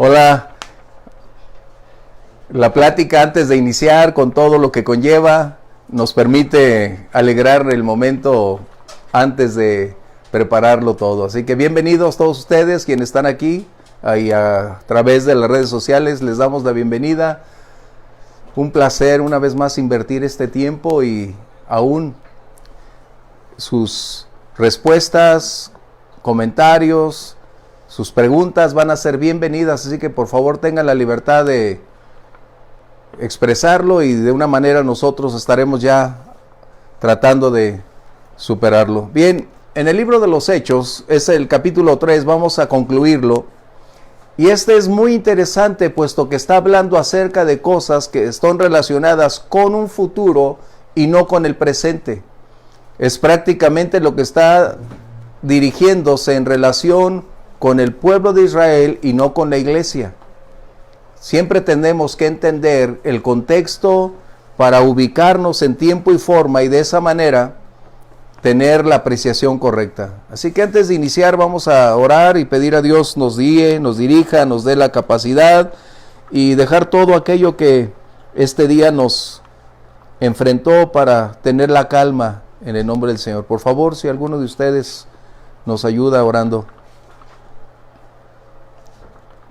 Hola. La plática antes de iniciar con todo lo que conlleva nos permite alegrar el momento antes de prepararlo todo. Así que bienvenidos todos ustedes quienes están aquí y a través de las redes sociales. Les damos la bienvenida. Un placer una vez más invertir este tiempo y aún sus respuestas, comentarios, sus preguntas van a ser bienvenidas, así que por favor tengan la libertad de expresarlo y de una manera nosotros estaremos ya tratando de superarlo. Bien, en el libro de los Hechos, es el capítulo 3, vamos a concluirlo. Y este es muy interesante puesto que está hablando acerca de cosas que están relacionadas con un futuro y no con el presente. Es prácticamente lo que está dirigiéndose en relación con el pueblo de Israel y no con la iglesia. Siempre tenemos que entender el contexto para ubicarnos en tiempo y forma y de esa manera tener la apreciación correcta. Así que antes de iniciar vamos a orar y pedir a Dios nos guíe, nos dirija, nos dé la capacidad y dejar todo aquello que este día nos enfrentó para tener la calma en el nombre del Señor. Por favor, si alguno de ustedes nos ayuda orando.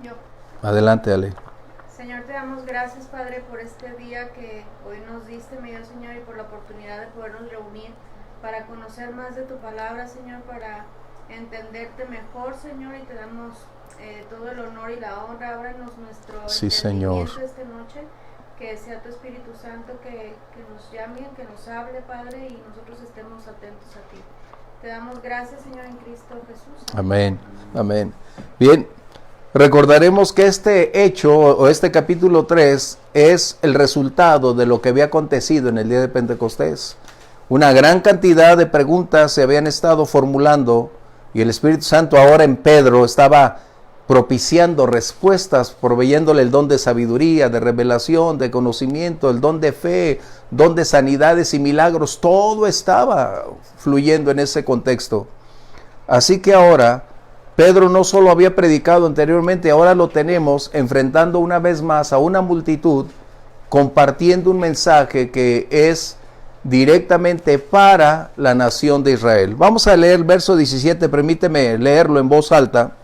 Yo. Adelante, Ale. Señor, te damos gracias, Padre, por este día que hoy nos diste, mi Dios, Señor, y por la oportunidad de podernos reunir para conocer más de tu palabra, Señor, para entenderte mejor, Señor, y te damos todo el honor y la honra. Ábranos nuestro entendimiento esta noche, que sea tu Espíritu Santo que nos llame, que nos hable, Padre, y nosotros estemos atentos a ti. Te damos gracias, Señor, en Cristo Jesús. Amén, amén. Bien, recordaremos que este hecho o este capítulo 3 es el resultado de lo que había acontecido en el día de Pentecostés. Una gran cantidad de preguntas se habían estado formulando y el Espíritu Santo ahora en Pedro estaba propiciando respuestas, proveyéndole el don de sabiduría, de revelación, de conocimiento, el don de fe, don de sanidades y milagros. Todo estaba fluyendo en ese contexto. Así que ahora Pedro no solo había predicado anteriormente, ahora lo tenemos enfrentando una vez más a una multitud, compartiendo un mensaje que es directamente para la nación de Israel. Vamos a leer el verso 17, permíteme leerlo en voz alta,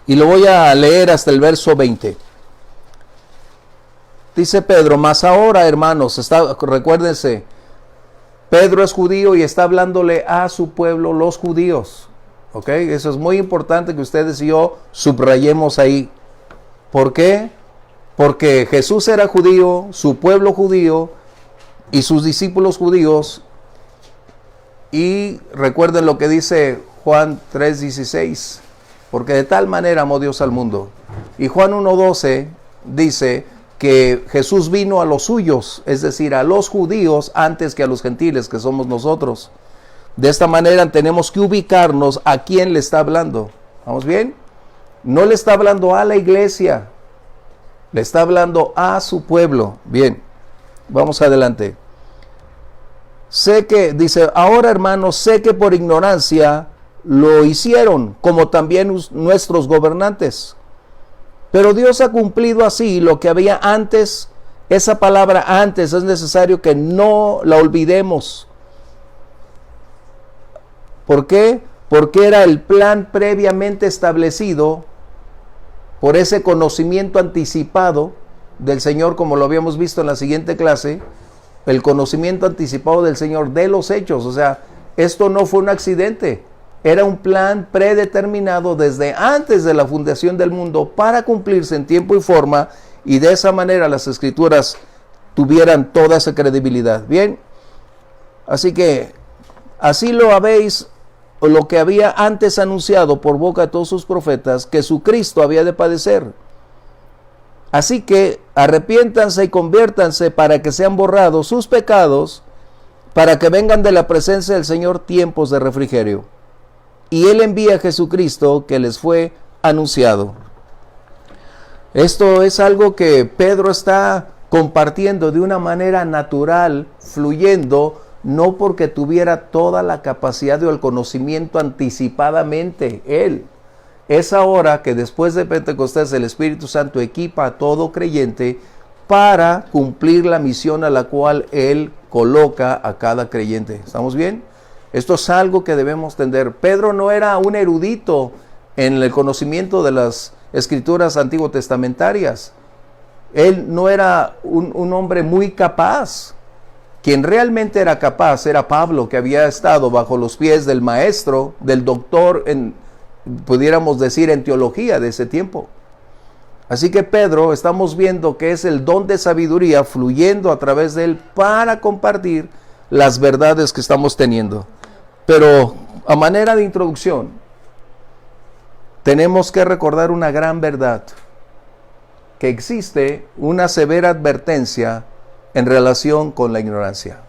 y lo voy a leer hasta el verso 20. Dice Pedro: mas ahora, hermanos, recuérdense, Pedro es judío y está hablándole a su pueblo, los judíos. ¿Ok? Eso es muy importante que ustedes y yo subrayemos ahí. ¿Por qué? Porque Jesús era judío, su pueblo judío y sus discípulos judíos. Y recuerden lo que dice Juan 3:16. Porque de tal manera amó Dios al mundo. Y Juan 1:12 dice que Jesús vino a los suyos, es decir, a los judíos antes que a los gentiles, que somos nosotros. De esta manera tenemos que ubicarnos a quién le está hablando. ¿Vamos bien? No le está hablando a la iglesia, le está hablando a su pueblo. Bien, vamos adelante. Sé que, dice, ahora hermanos, sé que por ignorancia lo hicieron, como también nuestros gobernantes. Pero Dios ha cumplido así lo que había antes. Esa palabra antes es necesario que no la olvidemos. ¿Por qué? Porque era el plan previamente establecido por ese conocimiento anticipado del Señor, como lo habíamos visto en la siguiente clase, el conocimiento anticipado del Señor de los hechos. O sea, esto no fue un accidente, era un plan predeterminado desde antes de la fundación del mundo para cumplirse en tiempo y forma, y de esa manera las Escrituras tuvieran toda esa credibilidad. Bien, así que así lo habéis, o lo que había antes anunciado por boca de todos sus profetas, que su Cristo había de padecer. Así que arrepiéntanse y conviértanse para que sean borrados sus pecados, para que vengan de la presencia del Señor tiempos de refrigerio. Y Él envía a Jesucristo que les fue anunciado. Esto es algo que Pedro está compartiendo de una manera natural, fluyendo, no porque tuviera toda la capacidad o el conocimiento anticipadamente él. Es ahora que después de Pentecostés el Espíritu Santo equipa a todo creyente para cumplir la misión a la cual Él coloca a cada creyente. ¿Estamos bien? Esto es algo que debemos entender. Pedro no era un erudito en el conocimiento de las escrituras antiguo testamentarias. Él no era un hombre muy capaz. Quien realmente era capaz era Pablo, que había estado bajo los pies del maestro, del doctor, pudiéramos decir, en teología de ese tiempo. Así que Pedro, estamos viendo que es el don de sabiduría fluyendo a través de él para compartir las verdades que estamos teniendo. Pero a manera de introducción, tenemos que recordar una gran verdad, que existe una severa advertencia en relación con la ignorancia.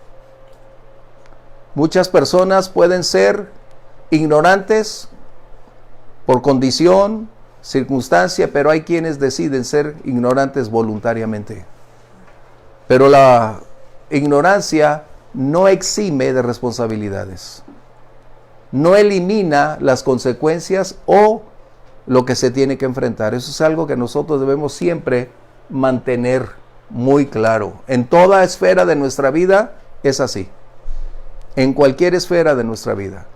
Muchas personas pueden ser ignorantes por condición, circunstancia, pero hay quienes deciden ser ignorantes voluntariamente. Pero la ignorancia no exime de responsabilidades. No elimina las consecuencias o lo que se tiene que enfrentar. Eso es algo que nosotros debemos siempre mantener muy claro. En toda esfera de nuestra vida es así. En cualquier esfera de nuestra vida.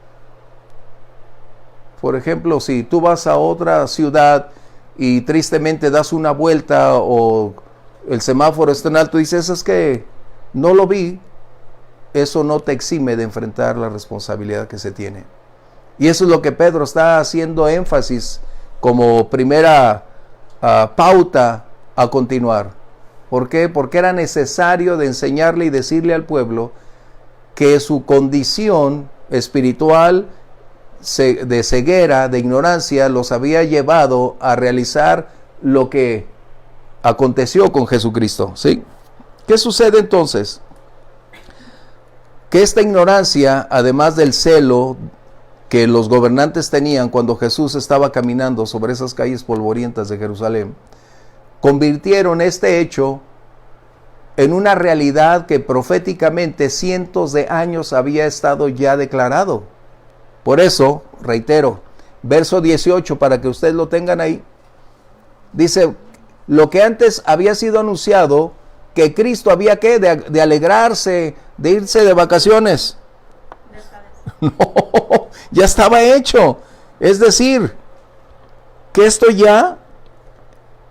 Por ejemplo, si tú vas a otra ciudad y tristemente das una vuelta o el semáforo está en alto y dices, es que no lo vi, eso no te exime de enfrentar la responsabilidad que se tiene. Y eso es lo que Pedro está haciendo énfasis como primera pauta a continuar. ¿Por qué? Porque era necesario de enseñarle y decirle al pueblo que su condición espiritual de ceguera, de ignorancia, los había llevado a realizar lo que aconteció con Jesucristo, ¿sí? ¿Qué sucede entonces? Que esta ignorancia, además del celo que los gobernantes tenían cuando Jesús estaba caminando sobre esas calles polvorientas de Jerusalén, convirtieron este hecho en una realidad que proféticamente cientos de años había estado ya declarado. Por eso, reitero, verso 18, para que ustedes lo tengan ahí, dice, lo que antes había sido anunciado, que Cristo había que de alegrarse, de irse de vacaciones. No, ya estaba hecho. Es decir, que esto ya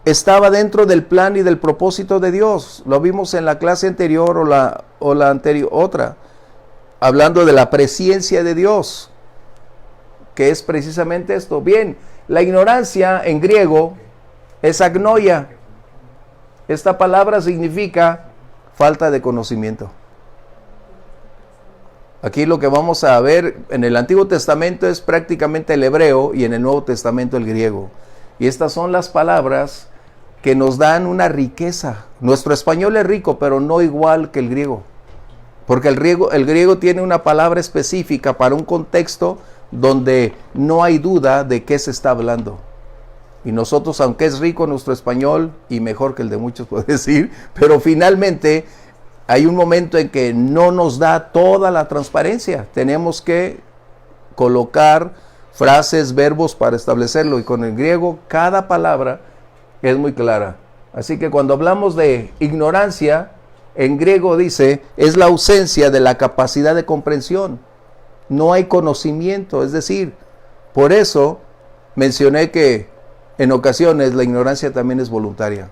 estaba dentro del plan y del propósito de Dios. Lo vimos en la clase anterior o la anterior, otra, hablando de la presencia de Dios, que es precisamente esto. Bien, la ignorancia en griego es agnoia. Esta palabra significa falta de conocimiento. Aquí lo que vamos a ver en el Antiguo Testamento es prácticamente el hebreo y en el Nuevo Testamento el griego. Y estas son las palabras que nos dan una riqueza. Nuestro español es rico, pero no igual que el griego. Porque el griego tiene una palabra específica para un contexto donde no hay duda de qué se está hablando. Y nosotros, aunque es rico nuestro español, y mejor que el de muchos puedo decir, pero finalmente hay un momento en que no nos da toda la transparencia. Tenemos que colocar frases, verbos para establecerlo. Y con el griego, cada palabra es muy clara. Así que cuando hablamos de ignorancia, en griego dice, es la ausencia de la capacidad de comprensión. No hay conocimiento, es decir, por eso mencioné que en ocasiones la ignorancia también es voluntaria.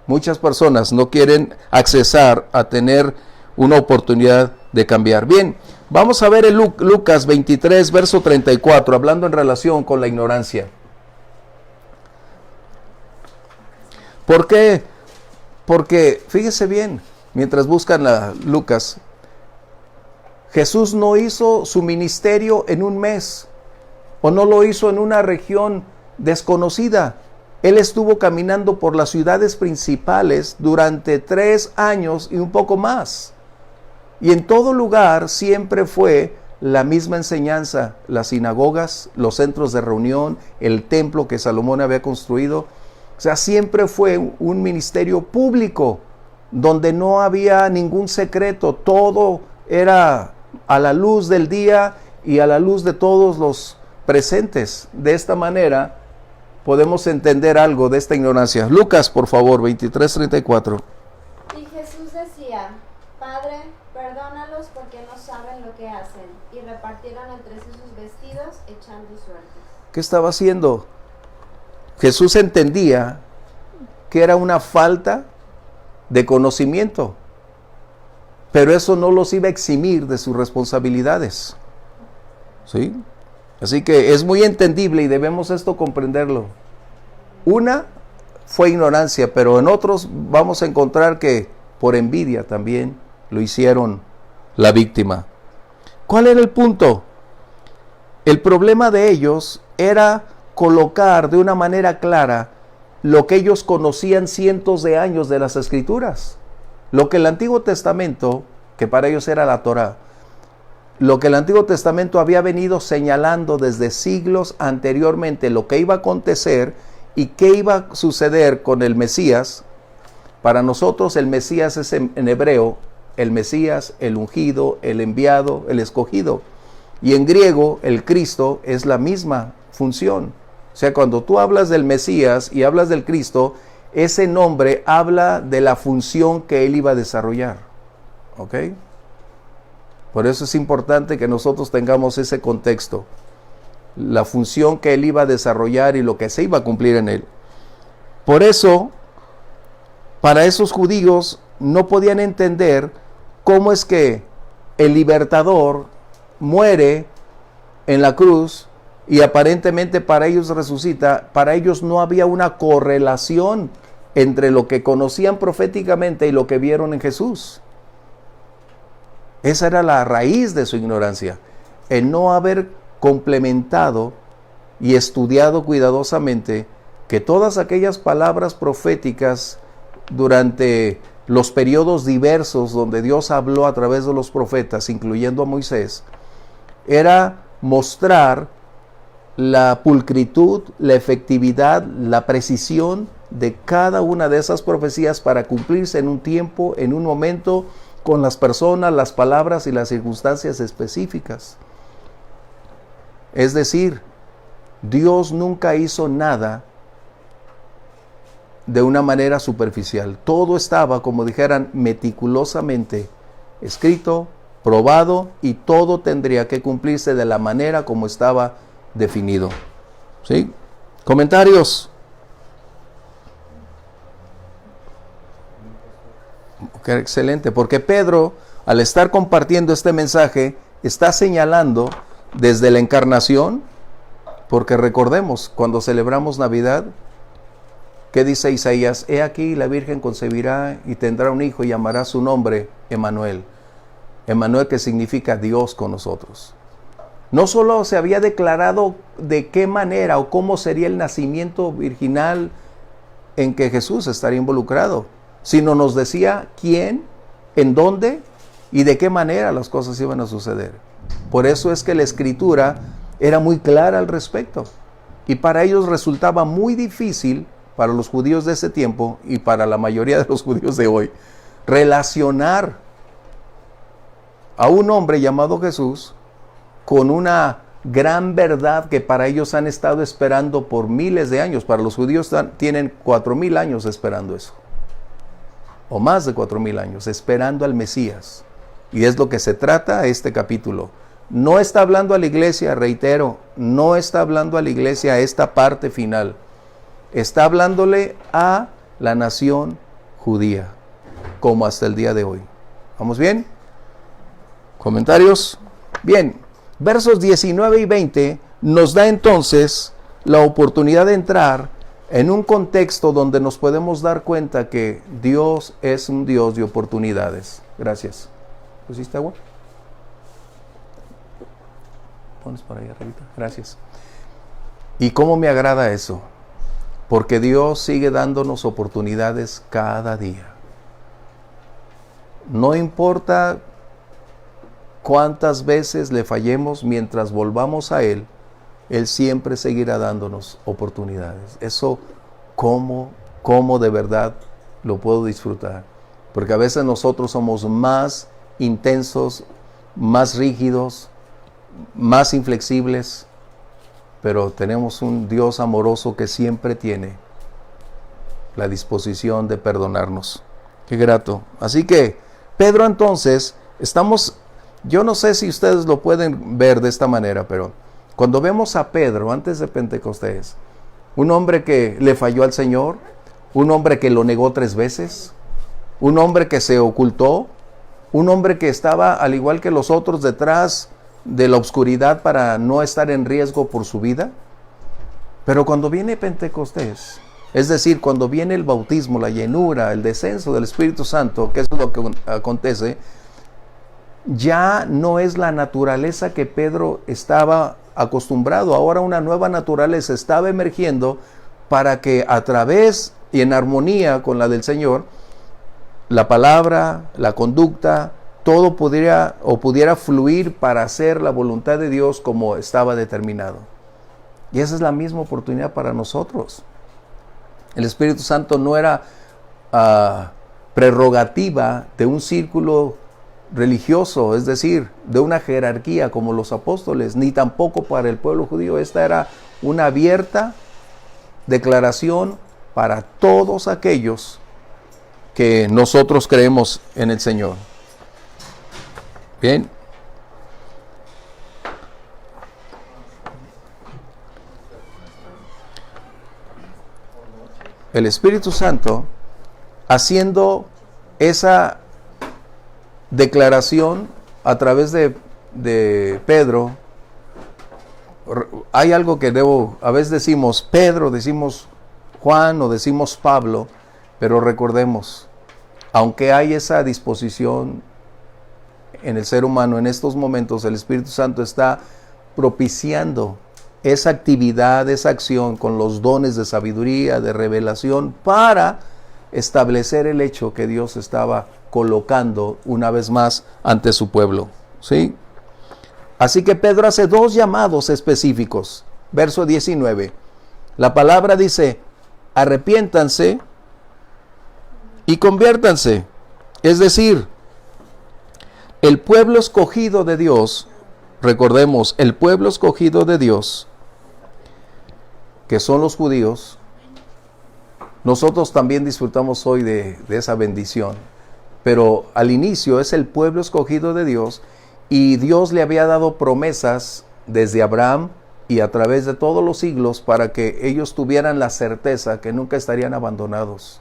Muchas personas no quieren accesar a tener una oportunidad de cambiar. Bien, vamos a ver en Lucas 23, verso 34, hablando en relación con la ignorancia. ¿Por qué? Porque, fíjese bien, mientras buscan Lucas, Jesús no hizo su ministerio en un mes, o no lo hizo en una región desconocida. Él estuvo caminando por las ciudades principales durante 3 años y un poco más. Y en todo lugar siempre fue la misma enseñanza, las sinagogas, los centros de reunión, el templo que Salomón había construido. O sea, siempre fue un ministerio público, donde no había ningún secreto, todo era a la luz del día y a la luz de todos presentes. De esta manera podemos entender algo de esta ignorancia. Lucas, por favor, 23:34. Y Jesús decía: Padre, perdónalos porque no saben lo que hacen. Y repartieron entre sí sus vestidos, echando suertes. ¿Qué estaba haciendo? Jesús entendía que era una falta de conocimiento, pero eso no los iba a eximir de sus responsabilidades. ¿Sí? Así que es muy entendible y debemos esto comprenderlo. Una fue ignorancia, pero en otros vamos a encontrar que por envidia también lo hicieron la víctima. ¿Cuál era el punto? El problema de ellos era colocar de una manera clara lo que ellos conocían cientos de años de las Escrituras. Lo que el Antiguo Testamento, que para ellos era la Torá, lo que el Antiguo Testamento había venido señalando desde siglos anteriormente, lo que iba a acontecer y qué iba a suceder con el Mesías. Para nosotros el Mesías es en hebreo, el Mesías, el ungido, el enviado, el escogido. Y en griego el Cristo es la misma función. O sea, cuando tú hablas del Mesías y hablas del Cristo, ese nombre habla de la función que él iba a desarrollar. ¿Ok? Por eso es importante que nosotros tengamos ese contexto. La función que él iba a desarrollar y lo que se iba a cumplir en él. Por eso, para esos judíos no podían entender cómo es que el libertador muere en la cruz y aparentemente para ellos resucita. Para ellos no había una correlación entre lo que conocían proféticamente y lo que vieron en Jesús. Esa era la raíz de su ignorancia, el no haber complementado y estudiado cuidadosamente que todas aquellas palabras proféticas durante los periodos diversos donde Dios habló a través de los profetas, incluyendo a Moisés, era mostrar la pulcritud, la efectividad, la precisión de cada una de esas profecías para cumplirse en un tiempo, en un momento, con las personas, las palabras y las circunstancias específicas. Es decir, Dios nunca hizo nada de una manera superficial. Todo estaba, como dijeran, meticulosamente escrito, probado, y todo tendría que cumplirse de la manera como estaba definido. ¿Sí? ¿Comentarios? Okay, excelente, porque Pedro, al estar compartiendo este mensaje, está señalando desde la encarnación, porque recordemos, cuando celebramos Navidad, ¿qué dice Isaías? He aquí la Virgen concebirá y tendrá un hijo y llamará su nombre Emmanuel. Emmanuel, que significa Dios con nosotros. No solo se había declarado de qué manera o cómo sería el nacimiento virginal en que Jesús estaría involucrado, sino nos decía quién, en dónde y de qué manera las cosas iban a suceder. Por eso es que la Escritura era muy clara al respecto. Y para ellos resultaba muy difícil, para los judíos de ese tiempo y para la mayoría de los judíos de hoy, relacionar a un hombre llamado Jesús con una gran verdad que para ellos han estado esperando por miles de años. Para los judíos tienen 4,000 años esperando eso, o más de 4,000 años, esperando al Mesías. Y es lo que se trata este capítulo. No está hablando a la iglesia, reitero, no está hablando a la iglesia esta parte final. Está hablándole a la nación judía, como hasta el día de hoy. ¿Vamos bien? ¿Comentarios? Bien, versos 19 y 20 nos da entonces la oportunidad de entrar en un contexto donde nos podemos dar cuenta que Dios es un Dios de oportunidades. Gracias. ¿Pusiste agua? Pones por ahí arriba. Gracias. ¿Y cómo me agrada eso? Porque Dios sigue dándonos oportunidades cada día. No importa cuántas veces le fallemos, mientras volvamos a Él, Él siempre seguirá dándonos oportunidades. Eso, ¿cómo de verdad lo puedo disfrutar? Porque a veces nosotros somos más intensos, más rígidos, más inflexibles, pero tenemos un Dios amoroso que siempre tiene la disposición de perdonarnos. Qué grato. Así que, Pedro, entonces, yo no sé si ustedes lo pueden ver de esta manera, pero cuando vemos a Pedro antes de Pentecostés, un hombre que le falló al Señor, un hombre que lo negó 3 veces, un hombre que se ocultó, un hombre que estaba, al igual que los otros, detrás de la oscuridad para no estar en riesgo por su vida. Pero cuando viene Pentecostés, es decir, cuando viene el bautismo, la llenura, el descenso del Espíritu Santo, que es lo que acontece, ya no es la naturaleza que Pedro estaba acostumbrado. Ahora una nueva naturaleza estaba emergiendo para que a través y en armonía con la del Señor, la palabra, la conducta, todo pudiera fluir para hacer la voluntad de Dios como estaba determinado. Y esa es la misma oportunidad para nosotros. El Espíritu Santo no era prerrogativa de un círculo religioso, es decir, de una jerarquía como los apóstoles, ni tampoco para el pueblo judío. Esta era una abierta declaración para todos aquellos que nosotros creemos en el Señor. Bien. El Espíritu Santo, haciendo esa declaración a través de Pedro, hay algo que a veces decimos Pedro, decimos Juan o decimos Pablo, pero recordemos, aunque hay esa disposición en el ser humano, en estos momentos el Espíritu Santo está propiciando esa actividad, esa acción con los dones de sabiduría, de revelación, para establecer el hecho que Dios estaba colocando una vez más ante su pueblo. ¿Sí? Así que Pedro hace 2 llamados específicos. Verso 19. La palabra dice, arrepiéntanse y conviértanse. Es decir, el pueblo escogido de Dios, recordemos, el pueblo escogido de Dios, que son los judíos, nosotros también disfrutamos hoy de esa bendición. Pero al inicio es el pueblo escogido de Dios, y Dios le había dado promesas desde Abraham y a través de todos los siglos para que ellos tuvieran la certeza que nunca estarían abandonados,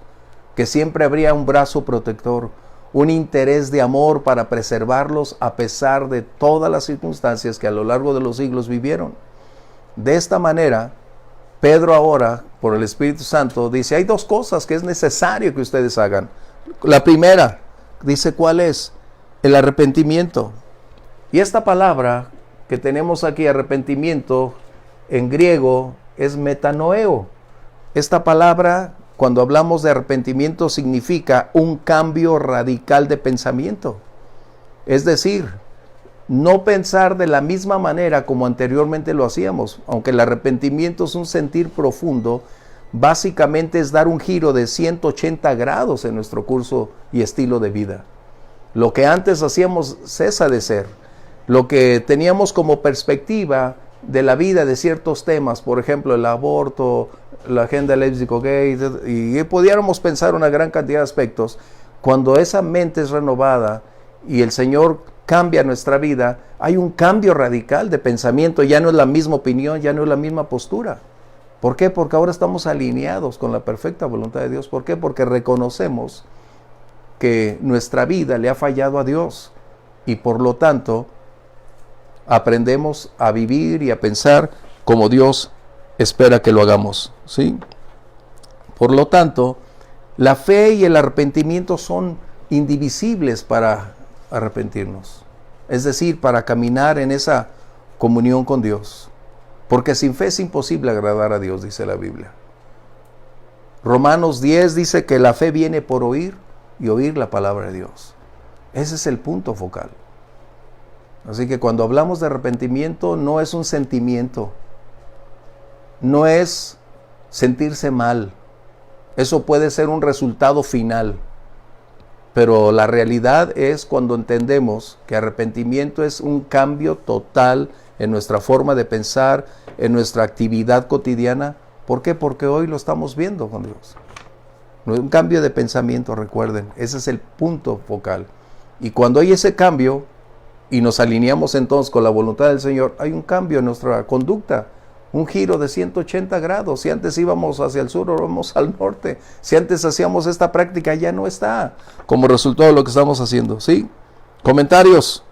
que siempre habría un brazo protector, un interés de amor para preservarlos a pesar de todas las circunstancias que a lo largo de los siglos vivieron. De esta manera, Pedro ahora, por el Espíritu Santo, dice, hay 2 cosas que es necesario que ustedes hagan. La primera, dice, ¿cuál es? El arrepentimiento. Y esta palabra que tenemos aquí, arrepentimiento, en griego es metanoeo. Esta palabra, cuando hablamos de arrepentimiento, significa un cambio radical de pensamiento. Es decir, no pensar de la misma manera como anteriormente lo hacíamos. Aunque el arrepentimiento es un sentir profundo, básicamente es dar un giro de 180 grados en nuestro curso y estilo de vida. Lo que antes hacíamos cesa de ser. Lo que teníamos como perspectiva de la vida de ciertos temas, por ejemplo, el aborto, la agenda lésbico-gay, y pudiéramos pensar una gran cantidad de aspectos. Cuando esa mente es renovada y el Señor cambia nuestra vida, hay un cambio radical de pensamiento. Ya no es la misma opinión, ya no es la misma postura. ¿Por qué? Porque ahora estamos alineados con la perfecta voluntad de Dios. ¿Por qué? Porque reconocemos que nuestra vida le ha fallado a Dios y por lo tanto aprendemos a vivir y a pensar como Dios espera que lo hagamos, ¿sí? Por lo tanto, la fe y el arrepentimiento son indivisibles para arrepentirnos. Es decir, para caminar en esa comunión con Dios. Porque sin fe es imposible agradar a Dios, dice la Biblia. Romanos 10 dice que la fe viene por oír y oír la palabra de Dios. Ese es el punto focal. Así que cuando hablamos de arrepentimiento, no es un sentimiento, no es sentirse mal. Eso puede ser un resultado final, pero la realidad es cuando entendemos que arrepentimiento es un cambio total en nuestra forma de pensar, en nuestra actividad cotidiana. ¿Por qué? Porque hoy lo estamos viendo con Dios. No es un cambio de pensamiento, recuerden. Ese es el punto focal. Y cuando hay ese cambio y nos alineamos entonces con la voluntad del Señor, hay un cambio en nuestra conducta. Un giro de 180 grados. Si antes íbamos hacia el sur, ahora vamos al norte. Si antes hacíamos esta práctica, ya no está. Como resultado de lo que estamos haciendo. ¿Sí? Comentarios.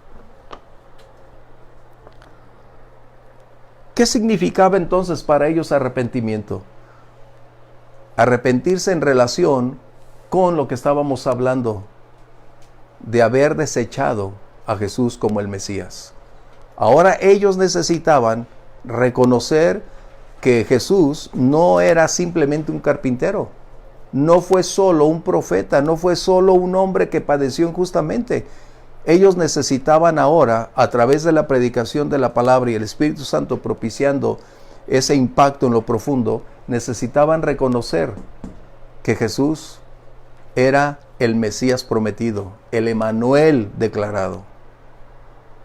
¿Qué significaba entonces para ellos arrepentimiento? Arrepentirse en relación con lo que estábamos hablando, de haber desechado a Jesús como el Mesías. Ahora ellos necesitaban reconocer que Jesús no era simplemente un carpintero, no fue solo un profeta, no fue solo un hombre que padeció injustamente. Ellos necesitaban ahora, a través de la predicación de la palabra y el Espíritu Santo propiciando ese impacto en lo profundo, necesitaban reconocer que Jesús era el Mesías prometido, el Emanuel declarado.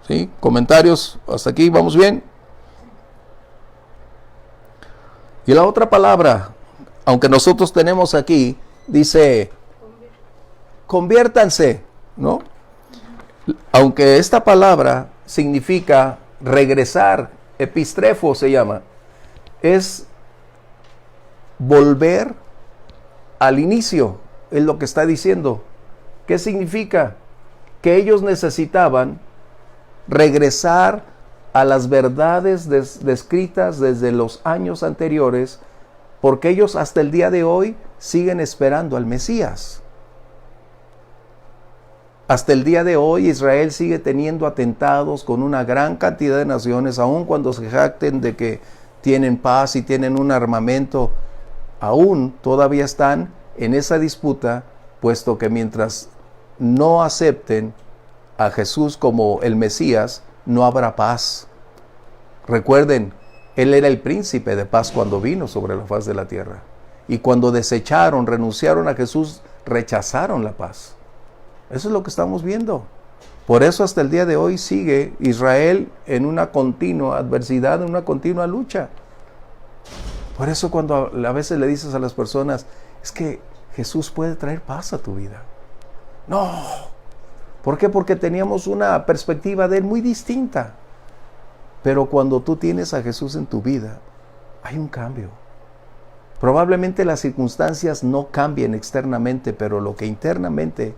¿Sí? ¿Comentarios? ¿Hasta aquí vamos bien? Y la otra palabra, aunque nosotros tenemos aquí, dice, conviértanse, ¿no? Aunque esta palabra significa regresar, epistrefo se llama, es volver al inicio, es lo que está diciendo. ¿Qué significa? Que ellos necesitaban regresar a las verdades descritas desde los años anteriores, porque ellos hasta el día de hoy siguen esperando al Mesías. Hasta el día de hoy Israel sigue teniendo atentados con una gran cantidad de naciones, aun cuando se jacten de que tienen paz y tienen un armamento, aún todavía están en esa disputa, puesto que mientras no acepten a Jesús como el Mesías, no habrá paz. Recuerden, Él era el príncipe de paz cuando vino sobre la faz de la tierra. Y cuando desecharon, renunciaron a Jesús, rechazaron la paz. Eso es lo que estamos viendo. Por eso hasta el día de hoy sigue Israel en una continua adversidad, en una continua lucha. Por eso cuando a veces le dices a las personas, es que Jesús puede traer paz a tu vida. No. ¿Por qué? Porque teníamos una perspectiva de Él muy distinta. Pero cuando tú tienes a Jesús en tu vida, hay un cambio. Probablemente las circunstancias no cambien externamente, pero lo que internamente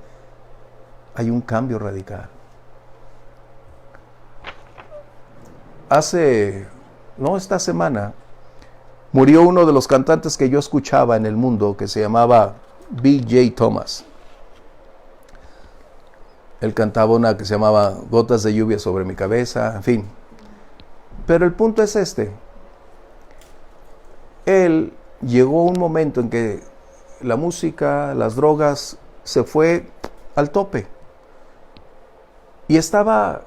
hay un cambio radical. Esta semana, murió uno de los cantantes que yo escuchaba en el mundo, que se llamaba B.J. Thomas. Él cantaba una que se llamaba Gotas de lluvia sobre mi cabeza, en fin. Pero el punto es este. Él llegó un momento en que la música, las drogas, se fue al tope. Y estaba,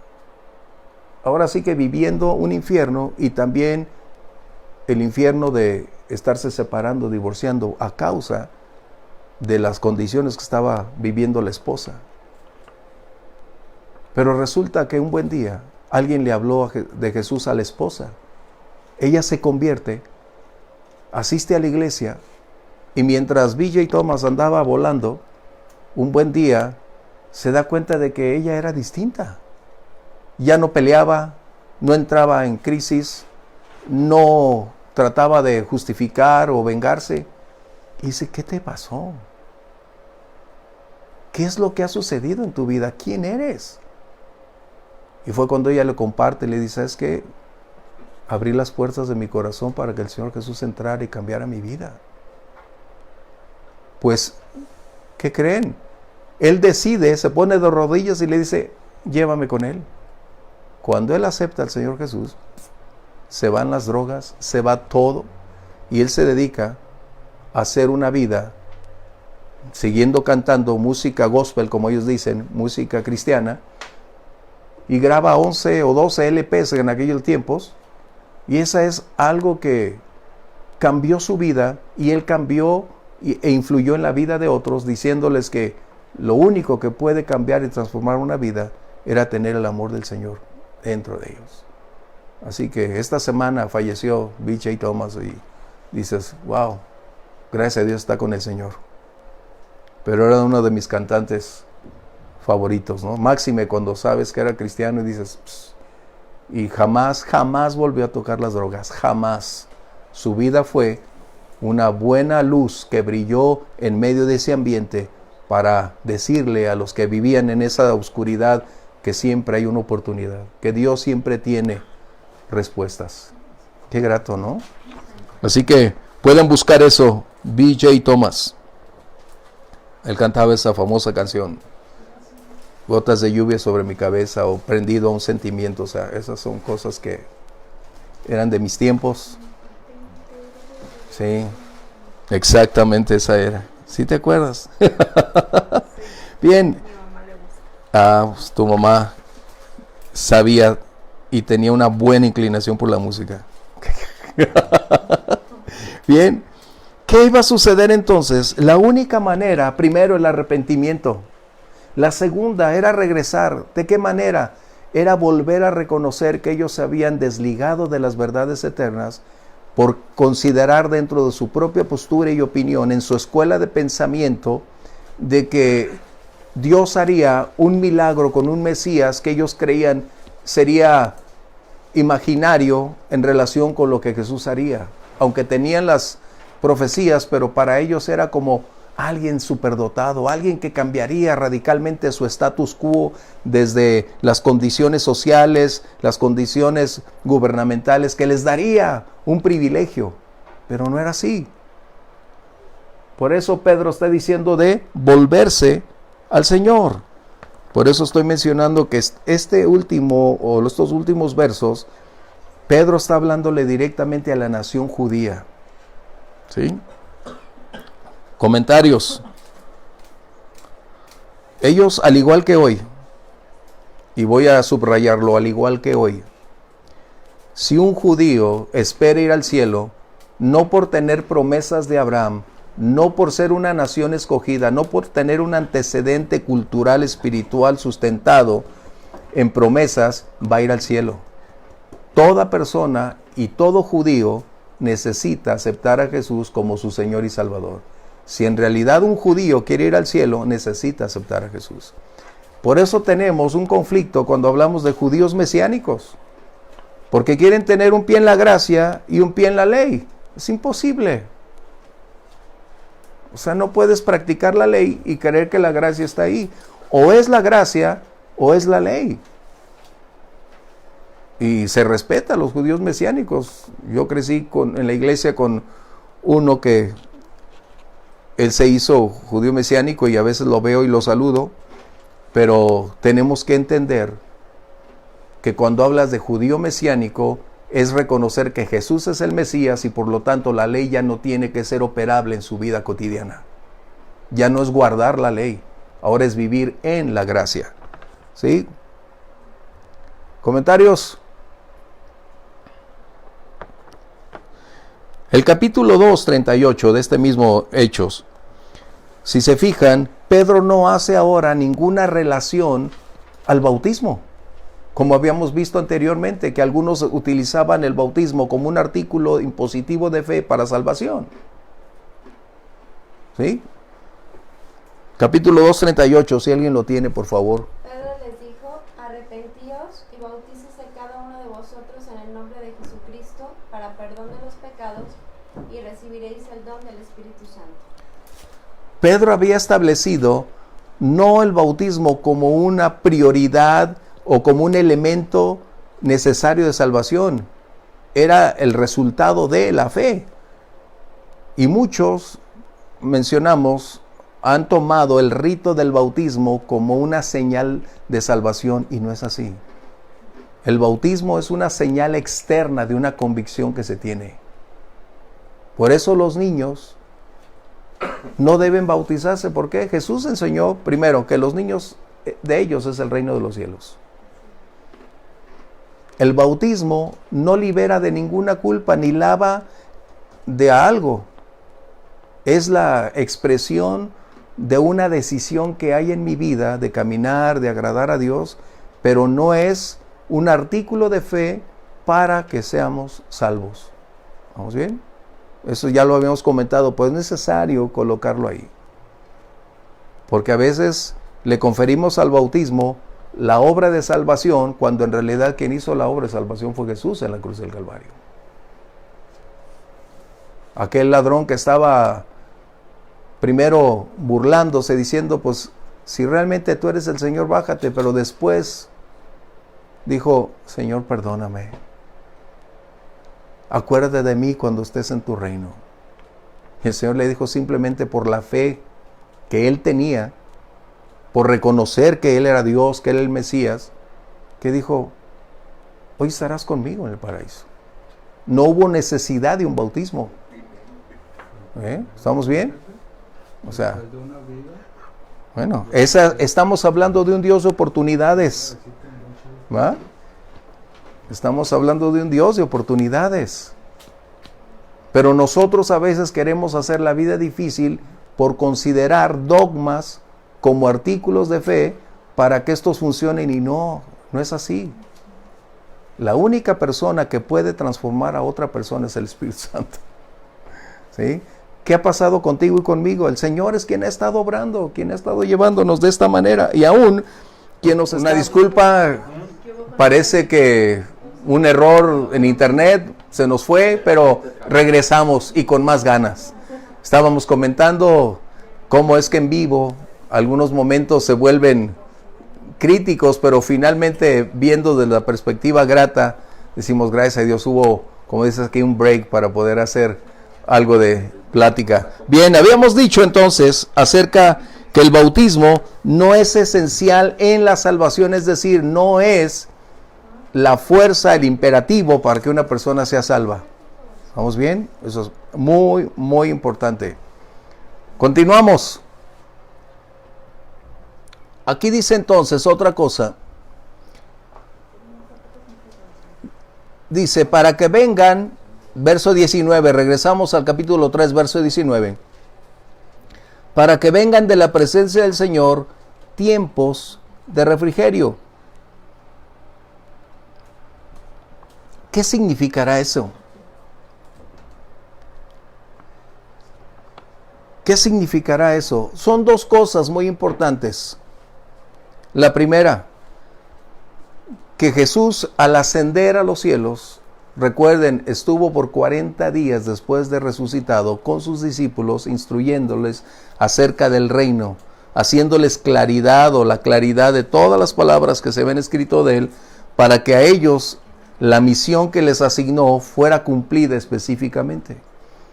ahora sí que viviendo un infierno, y también el infierno de estarse separando, divorciando, a causa de las condiciones que estaba viviendo la esposa. Pero resulta que un buen día alguien le habló de Jesús a la esposa. Ella se convierte, asiste a la iglesia, y mientras B.J. Thomas andaba volando, un buen día se da cuenta de que ella era distinta. Ya no peleaba, no entraba en crisis, no trataba de justificar o vengarse. Y dice, ¿qué te pasó? ¿Qué es lo que ha sucedido en tu vida? ¿Quién eres? Y fue cuando ella le comparte, le dice, es que abrí las puertas de mi corazón para que el Señor Jesús entrara y cambiara mi vida. Pues, ¿qué creen? Él decide, se pone de rodillas y le dice, llévame con Él. Cuando él acepta al Señor Jesús, se van las drogas, se va todo, y él se dedica a hacer una vida siguiendo cantando música gospel, como ellos dicen, música cristiana, y graba 11 o 12 LPs en aquellos tiempos, y esa es algo que cambió su vida, y él cambió e influyó en la vida de otros, diciéndoles que lo único que puede cambiar y transformar una vida era tener el amor del Señor dentro de ellos. Así que esta semana falleció B.J. Thomas y dices, wow, gracias a Dios está con el Señor. Pero era uno de mis cantantes favoritos, ¿no? Máxime cuando sabes que era cristiano y dices, pss, y jamás volvió a tocar las drogas, jamás. Su vida fue una buena luz que brilló en medio de ese ambiente para decirle a los que vivían en esa oscuridad que siempre hay una oportunidad, que Dios siempre tiene respuestas. Qué grato, ¿no? Así que pueden buscar eso, B.J. Thomas. Él cantaba esa famosa canción, gotas de lluvia sobre mi cabeza, o prendido a un sentimiento. O sea, esas son cosas que eran de mis tiempos. Sí, exactamente esa era. ¿Sí te acuerdas? Bien. Pues tu mamá sabía y tenía una buena inclinación por la música. Bien. ¿Qué iba a suceder entonces? La única manera, primero, el arrepentimiento. La segunda era regresar. ¿De qué manera? Era volver a reconocer que ellos se habían desligado de las verdades eternas por considerar dentro de su propia postura y opinión, en su escuela de pensamiento, de que Dios haría un milagro con un Mesías que ellos creían sería imaginario en relación con lo que Jesús haría. Aunque tenían las profecías, pero para ellos era como alguien superdotado, alguien que cambiaría radicalmente su status quo desde las condiciones sociales, las condiciones gubernamentales, que les daría un privilegio, pero no era así. Por eso Pedro está diciendo de volverse al Señor. Por eso estoy mencionando que estos últimos versos, Pedro está hablándole directamente a la nación judía. ¿Sí? Comentarios. Ellos, al igual que hoy, y voy a subrayarlo, al igual que hoy, si un judío espera ir al cielo, no por tener promesas de Abraham, no por ser una nación escogida, no por tener un antecedente cultural, espiritual sustentado en promesas, va a ir al cielo. Toda persona y todo judío necesita aceptar a Jesús como su Señor y Salvador. Si en realidad un judío quiere ir al cielo, necesita aceptar a Jesús. Por eso tenemos un conflicto cuando hablamos de judíos mesiánicos, porque quieren tener un pie en la gracia y un pie en la ley. Es imposible. O sea, no puedes practicar la ley y creer que la gracia está ahí. O es la gracia o es la ley. Y se respeta a los judíos mesiánicos. Yo crecí en la iglesia con uno que él se hizo judío mesiánico y a veces lo veo y lo saludo, pero tenemos que entender que cuando hablas de judío mesiánico es reconocer que Jesús es el Mesías y por lo tanto la ley ya no tiene que ser operable en su vida cotidiana. Ya no es guardar la ley, ahora es vivir en la gracia. ¿Sí? ¿Comentarios? El capítulo 2, 38 de este mismo Hechos, si se fijan, Pedro no hace ahora ninguna relación al bautismo, como habíamos visto anteriormente, que algunos utilizaban el bautismo como un artículo impositivo de fe para salvación. ¿Sí? Capítulo 2, 38, si alguien lo tiene, por favor. Pedro les dijo, arrepentíos y bautícese cada uno de vosotros en el nombre de Jesucristo para perdón de los pecados y recibiréis el don del Espíritu Santo. Pedro había establecido no el bautismo como una prioridad o como un elemento necesario de salvación. Era el resultado de la fe. Y muchos, mencionamos, han tomado el rito del bautismo como una señal de salvación y no es así. El bautismo es una señal externa de una convicción que se tiene. Por eso los niños no deben bautizarse. ¿Por qué? Jesús enseñó primero que los niños, de ellos es el reino de los cielos. El bautismo no libera de ninguna culpa ni lava de algo. Es la expresión de una decisión que hay en mi vida de caminar, de agradar a Dios, pero no es un artículo de fe para que seamos salvos. ¿Vamos bien? Eso ya lo habíamos comentado, pues es necesario colocarlo ahí. Porque a veces le conferimos al bautismo la obra de salvación, cuando en realidad quien hizo la obra de salvación fue Jesús en la cruz del Calvario. Aquel ladrón que estaba primero burlándose, diciendo, pues, si realmente tú eres el Señor, bájate, pero después dijo, Señor, perdóname. Acuérdate de mí cuando estés en tu reino. Y el Señor le dijo, simplemente por la fe que él tenía, por reconocer que él era Dios, que él era el Mesías, que dijo, hoy estarás conmigo en el paraíso. No hubo necesidad de un bautismo. ¿Estamos bien? O sea, bueno, estamos hablando de un Dios de oportunidades. ¿Va? Estamos hablando de un Dios de oportunidades. Pero nosotros a veces queremos hacer la vida difícil por considerar dogmas como artículos de fe para que estos funcionen, y no es así. La única persona que puede transformar a otra persona es el Espíritu Santo. ¿Sí? ¿Qué ha pasado contigo y conmigo? El Señor es quien ha estado obrando, quien ha estado llevándonos de esta manera. Y aún quien nos está... Una disculpa, parece que un error en internet se nos fue, pero regresamos y con más ganas. Estábamos comentando cómo es que en vivo algunos momentos se vuelven críticos, pero finalmente, viendo desde la perspectiva grata, decimos, gracias a Dios, hubo, como dices aquí, un break para poder hacer algo de plática. Bien, habíamos dicho entonces acerca que el bautismo no es esencial en la salvación, es decir, no es la fuerza, el imperativo para que una persona sea salva. ¿Estamos bien? Eso es muy, muy importante. Continuamos. Aquí dice entonces otra cosa. Dice, para que vengan, verso 19, regresamos al capítulo 3, verso 19. Para que vengan de la presencia del Señor tiempos de refrigerio. ¿Qué significará eso? ¿Qué significará eso? Son dos cosas muy importantes. La primera, que Jesús al ascender a los cielos, recuerden, estuvo por 40 días después de resucitado con sus discípulos, instruyéndoles acerca del reino, haciéndoles claridad o la claridad de todas las palabras que se ven escrito de él, para que a ellos la misión que les asignó fuera cumplida específicamente.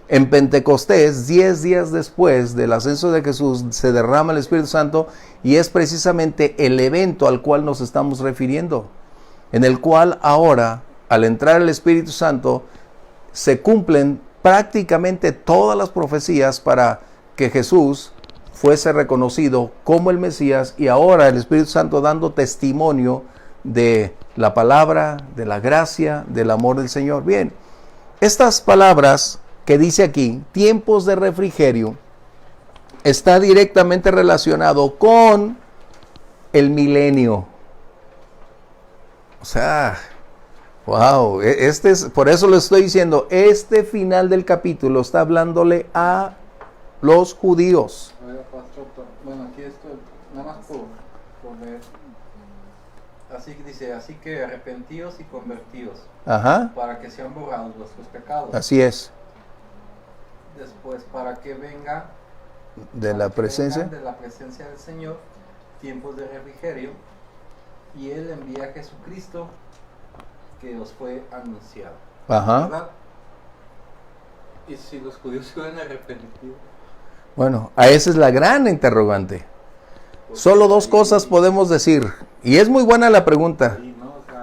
En Pentecostés, 10 días después del ascenso de Jesús, se derrama el Espíritu Santo, y es precisamente el evento al cual nos estamos refiriendo, en el cual ahora, al entrar el Espíritu Santo, se cumplen prácticamente todas las profecías para que Jesús fuese reconocido como el Mesías, y ahora el Espíritu Santo dando testimonio de la palabra, de la gracia, del amor del Señor. Bien, estas palabras que dice aquí, tiempos de refrigerio, está directamente relacionado con el milenio. O sea, wow, por eso lo estoy diciendo, este final del capítulo está hablándole a los judíos. Bueno, aquí esto, nada más por ver. Así que dice, así que arrepentíos y convertíos, para que sean borrados vuestros pecados. Así es. Después, para que venga de la presencia del Señor tiempos de refrigerio, y Él envía a Jesucristo que os fue anunciado. ¿Verdad? ¿Y si los judíos se hubieran arrepentido? Bueno, a esa es la gran interrogante. Solo dos cosas podemos decir, y es muy buena la pregunta.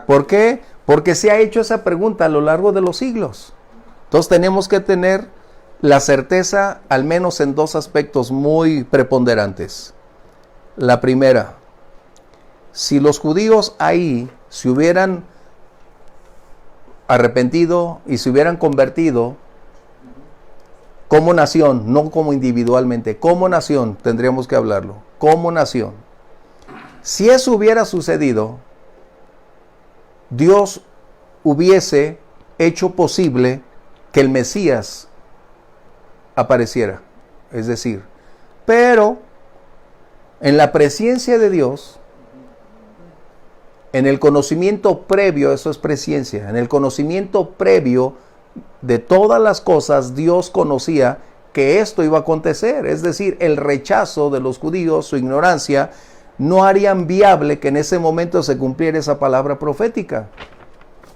¿Por qué? Porque se ha hecho esa pregunta a lo largo de los siglos. Entonces tenemos que tener la certeza, al menos en dos aspectos muy preponderantes. La primera, si los judíos ahí se hubieran arrepentido y se hubieran convertido como nación, no como individualmente, como nación, tendríamos que hablarlo, como nación. Si eso hubiera sucedido, Dios hubiese hecho posible que el Mesías apareciera. Es decir, pero en la presencia de Dios, en el conocimiento previo, eso es presciencia, en el conocimiento previo de todas las cosas, Dios conocía que esto iba a acontecer. Es decir, el rechazo de los judíos, su ignorancia, no harían viable que en ese momento se cumpliera esa palabra profética.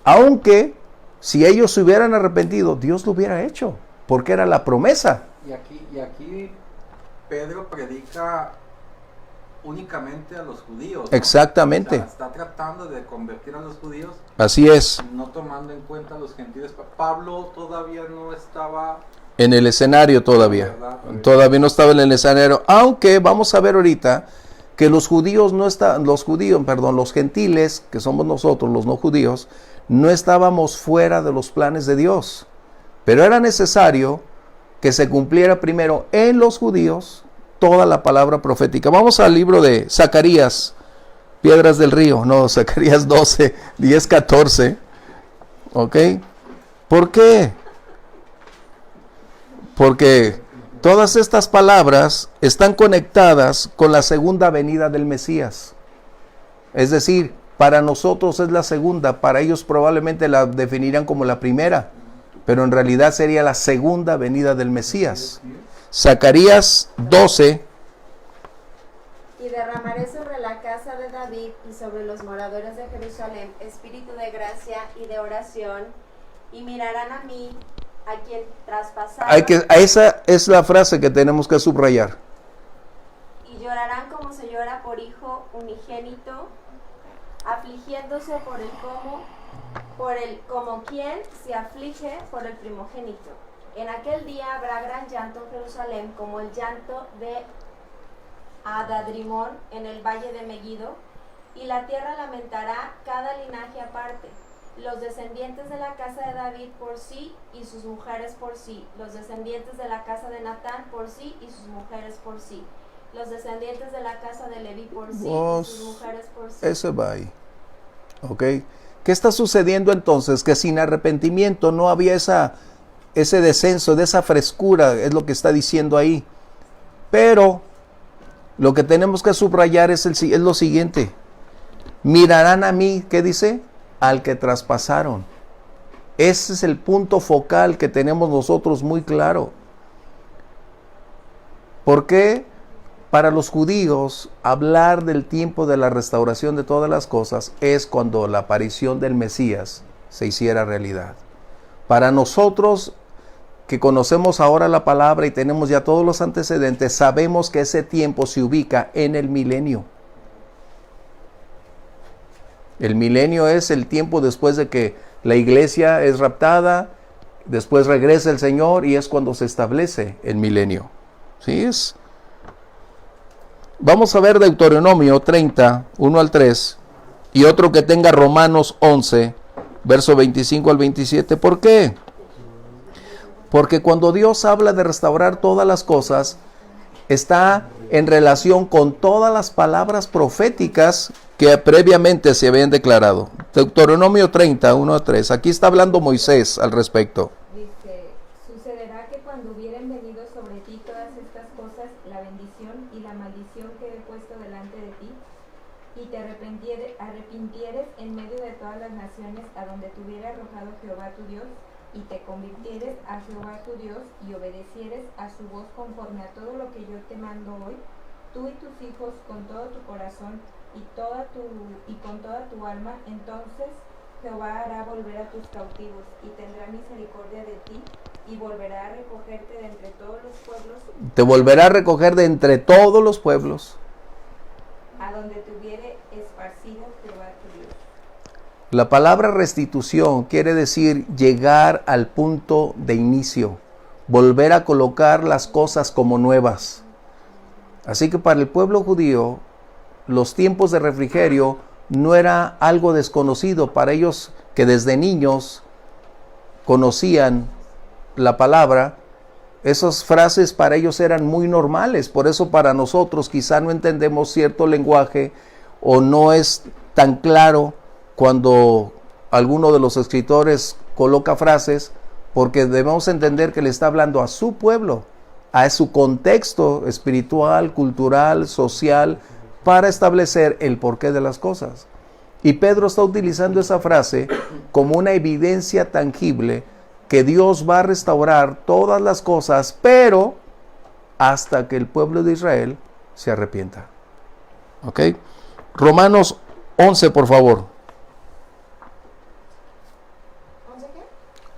Aunque, si ellos se hubieran arrepentido, Dios lo hubiera hecho, porque era la promesa. Y aquí Pedro predica únicamente a los judíos, ¿no? Exactamente. O sea, está tratando de convertir a los judíos. Así es. No tomando en cuenta a los gentiles. Pablo todavía no estaba en el escenario todavía. Todavía no estaba en el escenario. Aunque vamos a ver ahorita que los gentiles, que somos nosotros, los no judíos, no estábamos fuera de los planes de Dios. Pero era necesario que se cumpliera primero en los judíos toda la palabra profética. Vamos al libro de Zacarías, Piedras del Río, no, Zacarías 12, 10, 14. ¿Ok? ¿Por qué? Porque todas estas palabras están conectadas con la segunda venida del Mesías. Es decir, para nosotros es la segunda, para ellos probablemente la definirían como la primera, pero en realidad sería la segunda venida del Mesías. Zacarías 12. Y derramaré sobre la casa de David y sobre los moradores de Jerusalén espíritu de gracia y de oración, y mirarán a mí, a quien traspasaron. Esa es la frase que tenemos que subrayar. Y llorarán como se llora por hijo unigénito, afligiéndose como quien se aflige por el primogénito. En aquel día habrá gran llanto en Jerusalén, como el llanto de Adadrimón en el valle de Megiddo, y la tierra lamentará cada linaje aparte. Los descendientes de la casa de David por sí y sus mujeres por sí, los descendientes de la casa de Natán por sí y sus mujeres por sí, los descendientes de la casa de Leví por sí y sus mujeres por sí. Eso va ahí. ¿Ok? ¿Qué está sucediendo entonces? Que sin arrepentimiento no había ese descenso, de esa frescura, es lo que está diciendo ahí. Pero lo que tenemos que subrayar es lo siguiente. Mirarán a mí, ¿qué dice? Al que traspasaron. Ese es el punto focal que tenemos nosotros muy claro. ¿Por qué? Para los judíos, hablar del tiempo de la restauración de todas las cosas es cuando la aparición del Mesías se hiciera realidad. Para nosotros, que conocemos ahora la palabra y tenemos ya todos los antecedentes, sabemos que ese tiempo se ubica en el milenio. El milenio es el tiempo después de que la iglesia es raptada, después regresa el Señor y es cuando se establece el milenio. ¿Sí es? Vamos a ver Deuteronomio 30, 1 al 3, y otro que tenga Romanos 11, verso 25 al 27. ¿Por qué? Porque cuando Dios habla de restaurar todas las cosas, está en relación con todas las palabras proféticas que previamente se habían declarado. Deuteronomio 30, 1 a 3. Aquí está hablando Moisés al respecto. Dice, sucederá que cuando hubieren venido sobre ti todas estas cosas, la bendición y la maldición que he puesto delante de ti, y te arrepintieres en medio de todas las naciones a donde te hubiera arrojado Jehová tu Dios, y te convirtieres a Jehová tu Dios, y obedecieres a su voz conforme a todo lo que yo te mando hoy, tú y tus hijos con todo tu corazón y con toda tu alma, entonces Jehová hará volver a tus cautivos y tendrá misericordia de ti y volverá a recogerte de entre todos los pueblos. Te volverá a recoger de entre todos los pueblos. A donde te hubiere esparcido Jehová tu Dios. La palabra restitución quiere decir llegar al punto de inicio, volver a colocar las cosas como nuevas. Así que para el pueblo judío, los tiempos de refrigerio no era algo desconocido para ellos, que desde niños conocían la palabra. Esas frases para ellos eran muy normales. Por eso para nosotros quizá no entendemos cierto lenguaje o no es tan claro cuando alguno de los escritores coloca frases, porque debemos entender que le está hablando a su pueblo, a su contexto espiritual, cultural, social, para establecer el porqué de las cosas. Y Pedro está utilizando esa frase como una evidencia tangible que Dios va a restaurar todas las cosas, pero hasta que el pueblo de Israel se arrepienta. ¿Ok? Romanos 11, por favor.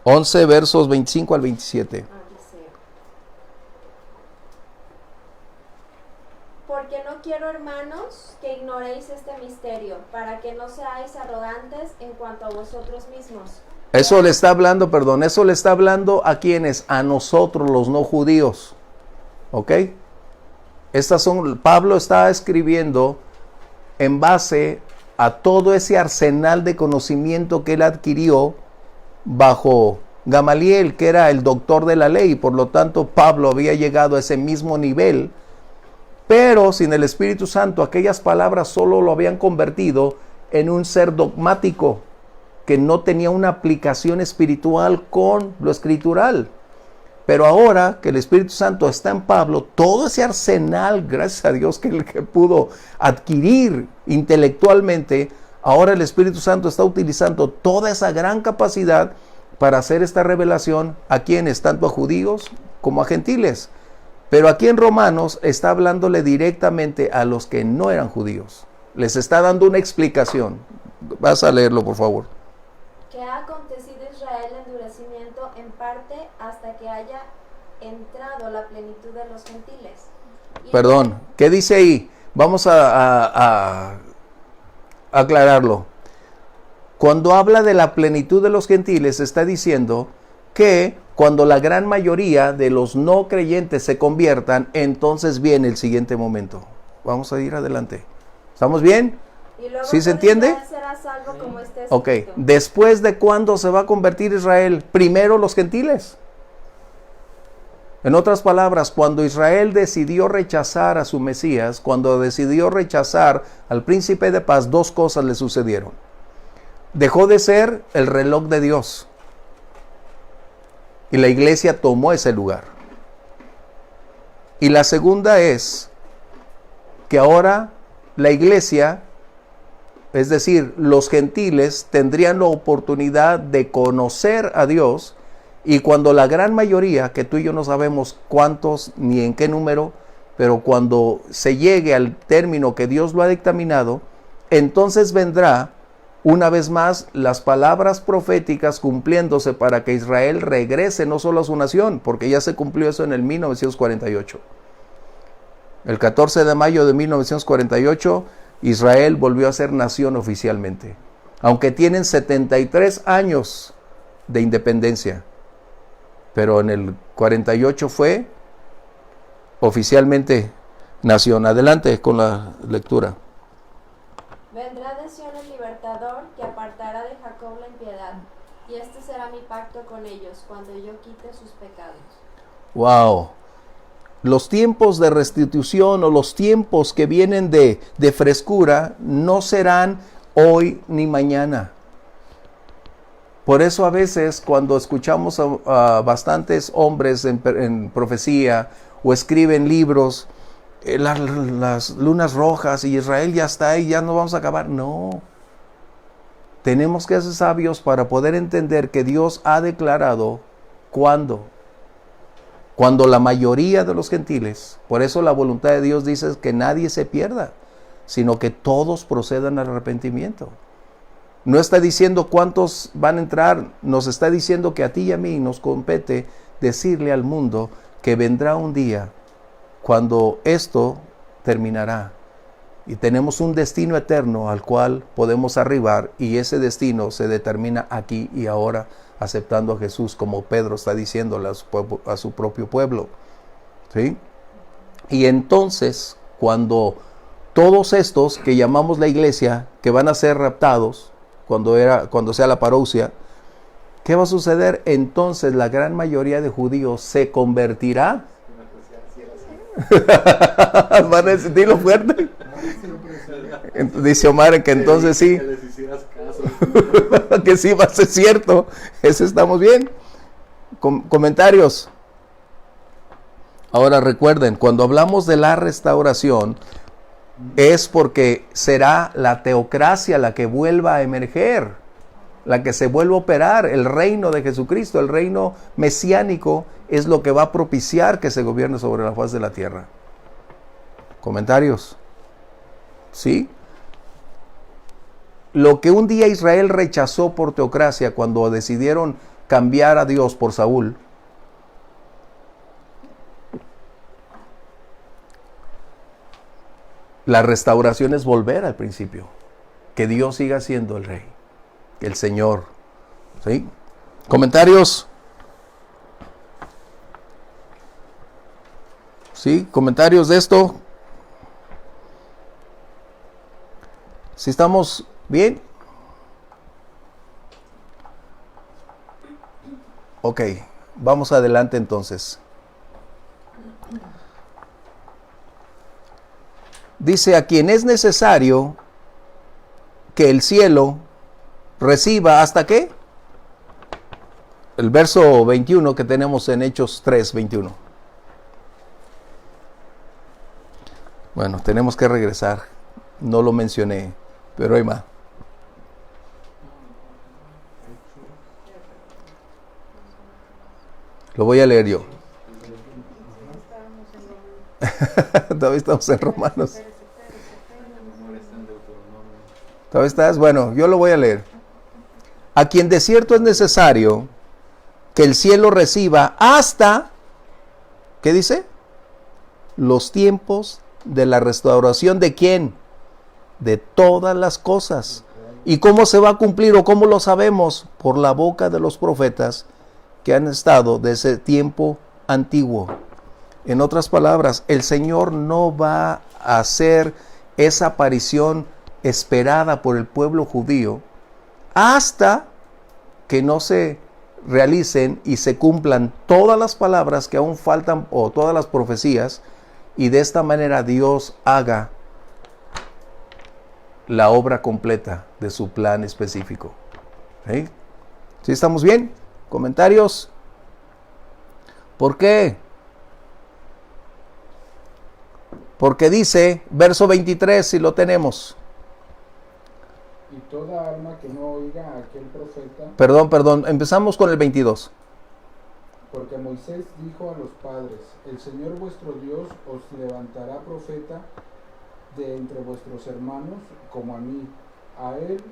11 versos 25 al 27. Porque no quiero, hermanos, que ignoréis este misterio, para que no seáis arrogantes en cuanto a vosotros mismos. Eso le está hablando, eso le está hablando a quienes, a nosotros los no judíos. ¿Ok? Pablo está escribiendo en base a todo ese arsenal de conocimiento que él adquirió bajo Gamaliel, que era el doctor de la ley. Por lo tanto, Pablo había llegado a ese mismo nivel, pero sin el Espíritu Santo, aquellas palabras solo lo habían convertido en un ser dogmático, que no tenía una aplicación espiritual con lo escritural. Pero ahora que el Espíritu Santo está en Pablo, todo ese arsenal, gracias a Dios, que pudo adquirir intelectualmente, ahora el Espíritu Santo está utilizando toda esa gran capacidad para hacer esta revelación a quienes, tanto a judíos como a gentiles. Pero aquí en Romanos está hablándole directamente a los que no eran judíos. Les está dando una explicación. Vas a leerlo, por favor. Que ha acontecido Israel endurecimiento en parte hasta que haya entrado la plenitud de los gentiles. Perdón, ¿qué dice ahí? Vamos a aclararlo. Cuando habla de la plenitud de los gentiles, está diciendo que cuando la gran mayoría de los no creyentes se conviertan, entonces viene el siguiente momento. Vamos a ir adelante. ¿Estamos bien? ¿Sí se entiende? Ok, ¿después de cuándo se va a convertir Israel? Primero los gentiles. En otras palabras, cuando Israel decidió rechazar a su Mesías, cuando decidió rechazar al príncipe de paz, dos cosas le sucedieron. Dejó de ser el reloj de Dios, y la iglesia tomó ese lugar. Y la segunda es que ahora la iglesia, es decir, los gentiles, tendrían la oportunidad de conocer a Dios, y cuando la gran mayoría, que tú y yo no sabemos cuántos ni en qué número, pero cuando se llegue al término que Dios lo ha dictaminado, entonces vendrá una vez más las palabras proféticas cumpliéndose para que Israel regrese no solo a su nación, porque ya se cumplió eso en el 1948. El 14 de mayo de 1948, Israel volvió a ser nación oficialmente, aunque tienen 73 años de independencia, pero en el 48 fue oficialmente nación. Adelante con la lectura. Vendrá de Sion el libertador, que apartará de Jacob la impiedad, y este será mi pacto con ellos, cuando yo quite sus pecados. Wow. Los tiempos de restitución o los tiempos que vienen de frescura no serán hoy ni mañana. Por eso a veces cuando escuchamos a bastantes hombres en profecía o escriben libros, las lunas rojas y Israel ya está ahí, ya no vamos a acabar. No. Tenemos que ser sabios para poder entender que Dios ha declarado cuándo. Cuando la mayoría de los gentiles, por eso la voluntad de Dios dice que nadie se pierda, sino que todos procedan al arrepentimiento. No está diciendo cuántos van a entrar, nos está diciendo que a ti y a mí nos compete decirle al mundo que vendrá un día cuando esto terminará y tenemos un destino eterno al cual podemos arribar, y ese destino se determina aquí y ahora, aceptando a Jesús, como Pedro está diciéndole a su propio pueblo. ¿Sí? Y entonces, cuando todos estos que llamamos la iglesia, que van a ser raptados, cuando sea la parousia, ¿qué va a suceder? Entonces la gran mayoría de judíos se convertirá. ¿Van a decirlo fuerte? Dice Omar que entonces sí. Que sí va a ser cierto. Eso estamos bien. Comentarios. Ahora recuerden, cuando hablamos de la restauración, es porque será la teocracia la que vuelva a emerger, la que se vuelva a operar. El reino de Jesucristo, el reino mesiánico, es lo que va a propiciar que se gobierne sobre la faz de la tierra. ¿Comentarios? ¿Sí? Lo que un día Israel rechazó por teocracia cuando decidieron cambiar a Dios por Saúl, la restauración es volver al principio, que Dios siga siendo el rey, el Señor. ¿Sí? ¿Comentarios? ¿Sí? ¿Comentarios de esto? ¿Sí estamos bien? Ok, vamos adelante entonces. Dice, a quien es necesario que el cielo reciba, ¿hasta qué? El verso 21 que tenemos en Hechos 3, 21. Bueno, tenemos que regresar. No lo mencioné, pero ahí va. Lo voy a leer yo. Todavía estamos en Romanos. ¿Todavía estás? Bueno, yo lo voy a leer. A quien de cierto es necesario que el cielo reciba hasta, ¿qué dice? Los tiempos de la restauración de ¿quién? De todas las cosas. ¿Y cómo se va a cumplir o cómo lo sabemos? Por la boca de los profetas que han estado de ese tiempo antiguo. En otras palabras, el Señor no va a hacer esa aparición esperada por el pueblo judío hasta que no se realicen y se cumplan todas las palabras que aún faltan o todas las profecías, y de esta manera Dios haga la obra completa de su plan específico. ¿Sí? ¿Sí estamos bien? ¿Comentarios? ¿Por qué? Porque dice, verso 23, si lo tenemos. Y toda alma que no oiga a aquel profeta. Perdón, empezamos con el 22. Porque Moisés dijo a los padres, el Señor vuestro Dios os levantará profeta de entre vuestros hermanos como a mí. A él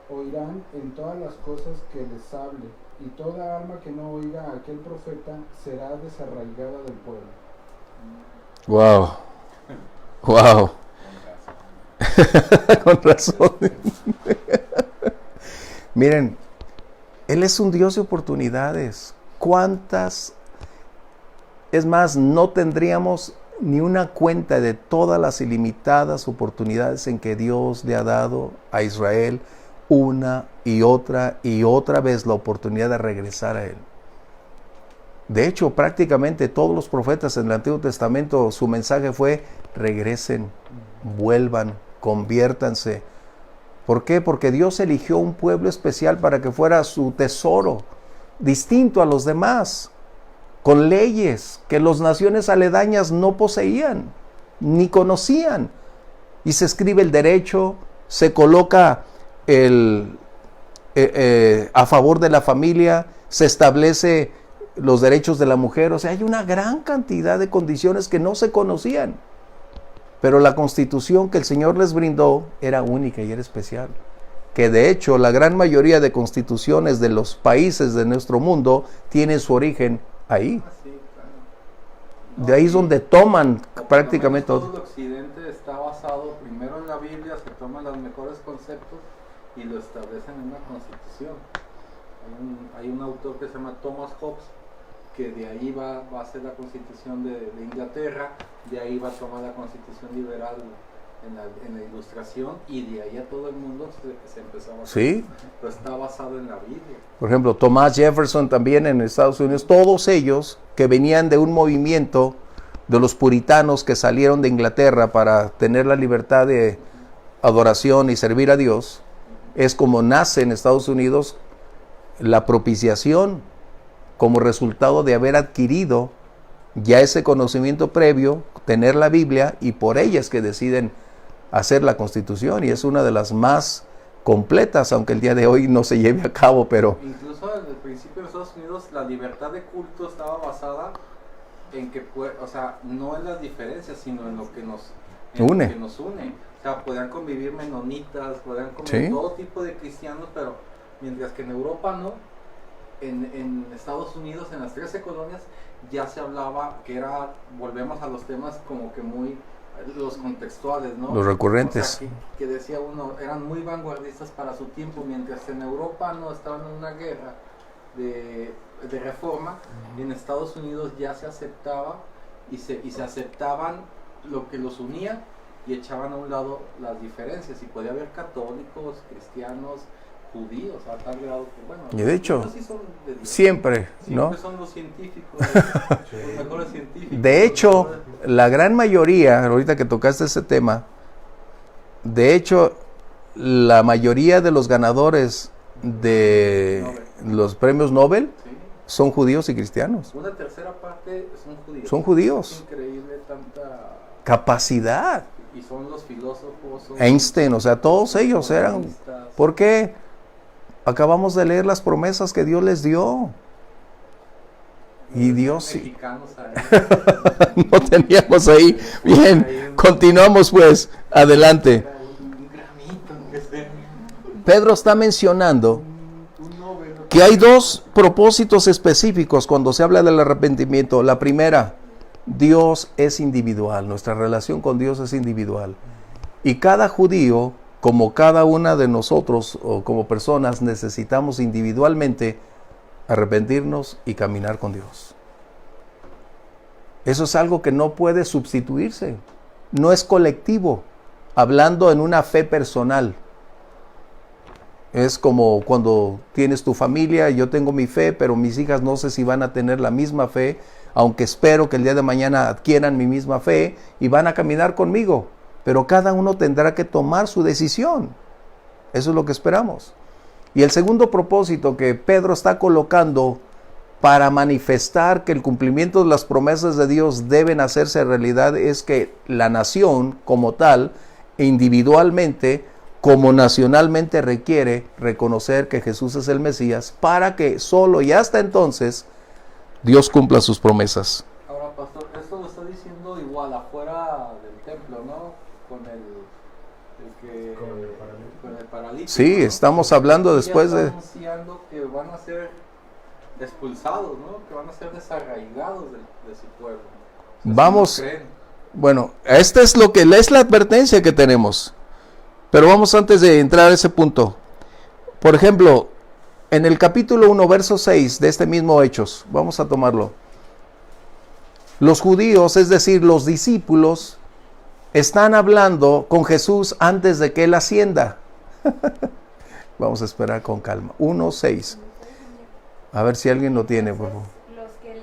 oirán en todas las cosas que les hable, y toda alma que no oiga a aquel profeta será desarraigada del pueblo. Wow. Wow. Con razón. Miren, Él es un Dios de oportunidades. ¿Cuántas? Es más, no tendríamos ni una cuenta de todas las ilimitadas oportunidades en que Dios le ha dado a Israel una y otra vez la oportunidad de regresar a Él. De hecho, prácticamente todos los profetas en el Antiguo Testamento, su mensaje fue: regresen, vuelvan, conviértanse. ¿Por qué? Porque Dios eligió un pueblo especial para que fuera su tesoro, distinto a los demás, con leyes que las naciones aledañas no poseían, ni conocían. Y se escribe el derecho, se coloca a favor de la familia, se establece los derechos de la mujer. O sea, hay una gran cantidad de condiciones que no se conocían. Pero la constitución que el Señor les brindó era única y era especial. Que de hecho la gran mayoría de constituciones de los países de nuestro mundo tienen su origen ahí. De ahí es donde toman prácticamente todo. Todo el occidente está basado primero en la Biblia, se toman los mejores conceptos y lo establecen en una constitución. Hay un autor que se llama Thomas Hobbes, que de ahí va a ser la constitución de Inglaterra, de ahí va a tomar la constitución liberal en la ilustración, y de ahí a todo el mundo se empezó a basar. Sí. Pero está basado en la Biblia. Por ejemplo, Thomas Jefferson también en Estados Unidos, todos ellos que venían de un movimiento de los puritanos que salieron de Inglaterra para tener la libertad de adoración y servir a Dios, es como nace en Estados Unidos la propiciación como resultado de haber adquirido ya ese conocimiento previo, tener la Biblia, y por ella es que deciden hacer la Constitución, y es una de las más completas, aunque el día de hoy no se lleve a cabo, pero... Incluso desde el principio de Estados Unidos la libertad de culto estaba basada en que, o sea, no en las diferencias, sino en lo que nos une. O sea, podían convivir menonitas, podían convivir todo tipo de cristianos, pero mientras que en Europa no, en Estados Unidos, en las 13 colonias, ya se hablaba que era, volvemos a los temas como que muy, los contextuales, ¿no? Los recurrentes. O sea, que decía uno, eran muy vanguardistas para su tiempo, mientras en Europa no estaban en una guerra de reforma, y en Estados Unidos ya se aceptaba y se aceptaban lo que los unía y echaban a un lado las diferencias, y podía haber católicos, cristianos, judíos, a tal grado que, bueno, y de hecho, sí son de Dios, siempre, ¿no? Son los científicos, los mejores científicos. De hecho, la gran mayoría, ahorita que tocaste ese tema, de hecho, la mayoría de los ganadores de los premios Nobel son judíos y cristianos. Una tercera parte son judíos. Son judíos. Es increíble tanta capacidad. Y son los filósofos. Einstein, o sea, todos ellos eran... ¿Por qué? Acabamos de leer las promesas que Dios les dio. Y Dios sí. No teníamos ahí. Bien, continuamos pues. Adelante. Pedro está mencionando que hay dos propósitos específicos cuando se habla del arrepentimiento. La primera, Dios es individual, nuestra relación con Dios es individual. Y cada judío, como cada una de nosotros o como personas, necesitamos individualmente arrepentirnos y caminar con Dios. Eso es algo que no puede sustituirse. No es colectivo, hablando en una fe personal. Es como cuando tienes tu familia, yo tengo mi fe, pero mis hijas no sé si van a tener la misma fe, aunque espero que el día de mañana adquieran mi misma fe y van a caminar conmigo. Pero cada uno tendrá que tomar su decisión. Eso es lo que esperamos. Y el segundo propósito que Pedro está colocando para manifestar que el cumplimiento de las promesas de Dios deben hacerse realidad es que la nación como tal, individualmente, como nacionalmente, requiere reconocer que Jesús es el Mesías para que solo y hasta entonces Dios cumpla sus promesas. Ahora, pastor, esto lo está diciendo igual afuera del templo, ¿no? Con el paralítico. Sí, ¿no? Estamos hablando después de... anunciando que van a ser expulsados, ¿no? Que van a ser desarraigados de su pueblo. O sea, vamos, no bueno, esta es lo que es la advertencia que tenemos. Pero vamos antes de entrar a ese punto. Por ejemplo, en el capítulo 1, verso 6 de este mismo Hechos, vamos a tomarlo. Los judíos, es decir, los discípulos, están hablando con Jesús antes de que Él ascienda. Vamos a esperar con calma. 1:6. A ver si alguien lo tiene, por favor. Los que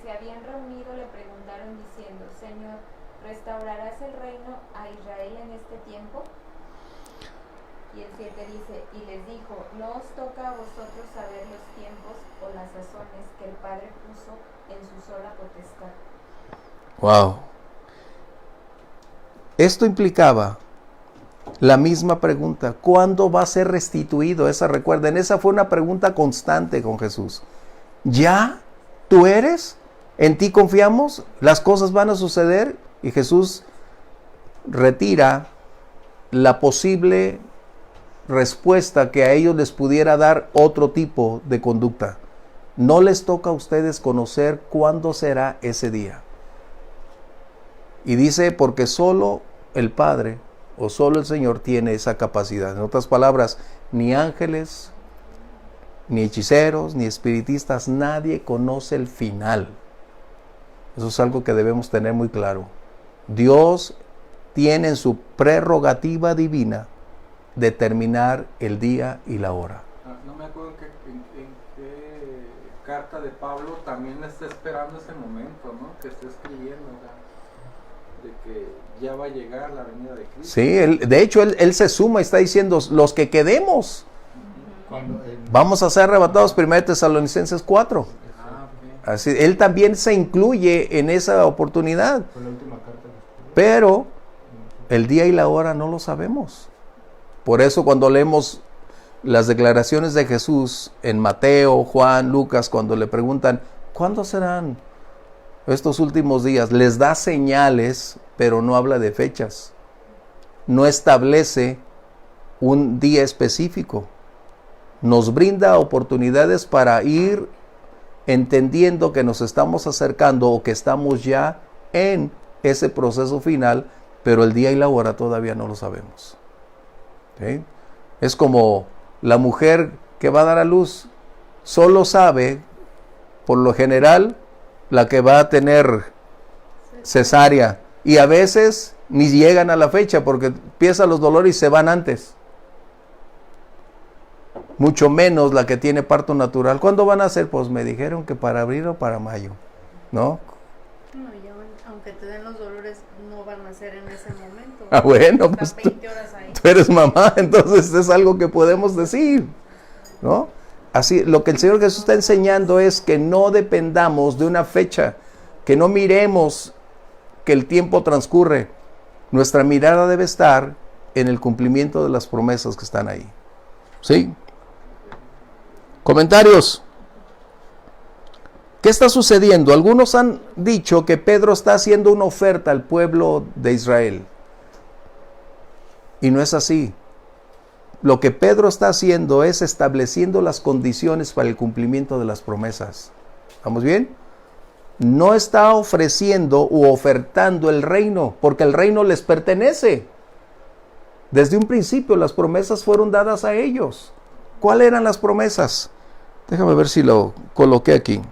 se habían reunido le preguntaron diciendo: Señor, ¿restaurarás el reino a Israel en este tiempo? Y el 7 dice: y les dijo: no os toca a vosotros saber los tiempos o las sazones que el Padre puso en su sola potestad. Wow. Esto implicaba la misma pregunta: ¿cuándo va a ser restituido? Recuerden, esa fue una pregunta constante con Jesús. ¿Ya? ¿Tú eres? ¿En ti confiamos? ¿Las cosas van a suceder? Y Jesús retira la posible respuesta que a ellos les pudiera dar otro tipo de conducta. No les toca a ustedes conocer cuándo será ese día. Y dice, porque solo el Padre o solo el Señor tiene esa capacidad. En otras palabras, ni ángeles, ni hechiceros, ni espiritistas, nadie conoce el final. Eso es algo que debemos tener muy claro. Dios tiene en su prerrogativa divina determinar el día y la hora. No me acuerdo en qué carta de Pablo también está esperando ese momento, ¿no? Que está escribiendo, o sea, de que ya va a llegar la venida de Cristo. Sí, de hecho él se suma y está diciendo, los que quedemos, vamos a ser arrebatados. 1 Tesalonicenses 4. Okay. Así, él también se incluye en esa oportunidad. Fue la última carta. Pero el día y la hora no lo sabemos. Por eso cuando leemos las declaraciones de Jesús en Mateo, Juan, Lucas, cuando le preguntan, ¿cuándo serán estos últimos días? Les da señales, pero no habla de fechas. No establece un día específico. Nos brinda oportunidades para ir entendiendo que nos estamos acercando o que estamos ya en ese proceso final, pero el día y la hora todavía no lo sabemos. ¿Sí? Es como la mujer que va a dar a luz, solo sabe, por lo general, la que va a tener cesárea, y a veces ni llegan a la fecha porque empiezan los dolores y se van antes. Mucho menos la que tiene parto natural. ¿Cuándo van a hacer? Pues me dijeron que para abril o para mayo, ¿no? No, ya aunque te den los dolores, no van a ser en ese momento. Ah, bueno, pues Están 20 horas ahí. tú eres mamá, entonces es algo que podemos decir, ¿no? Así, lo que el Señor Jesús está enseñando es que no dependamos de una fecha, que no miremos que el tiempo transcurre. Nuestra mirada debe estar en el cumplimiento de las promesas que están ahí. ¿Sí? Comentarios. ¿Qué está sucediendo? Algunos han dicho que Pedro está haciendo una oferta al pueblo de Israel. Y no es así. Lo que Pedro está haciendo es estableciendo las condiciones para el cumplimiento de las promesas. ¿Estamos bien? No está ofreciendo u ofertando el reino, porque el reino les pertenece. Desde un principio las promesas fueron dadas a ellos. ¿Cuáles eran las promesas? Déjame ver si lo coloqué aquí.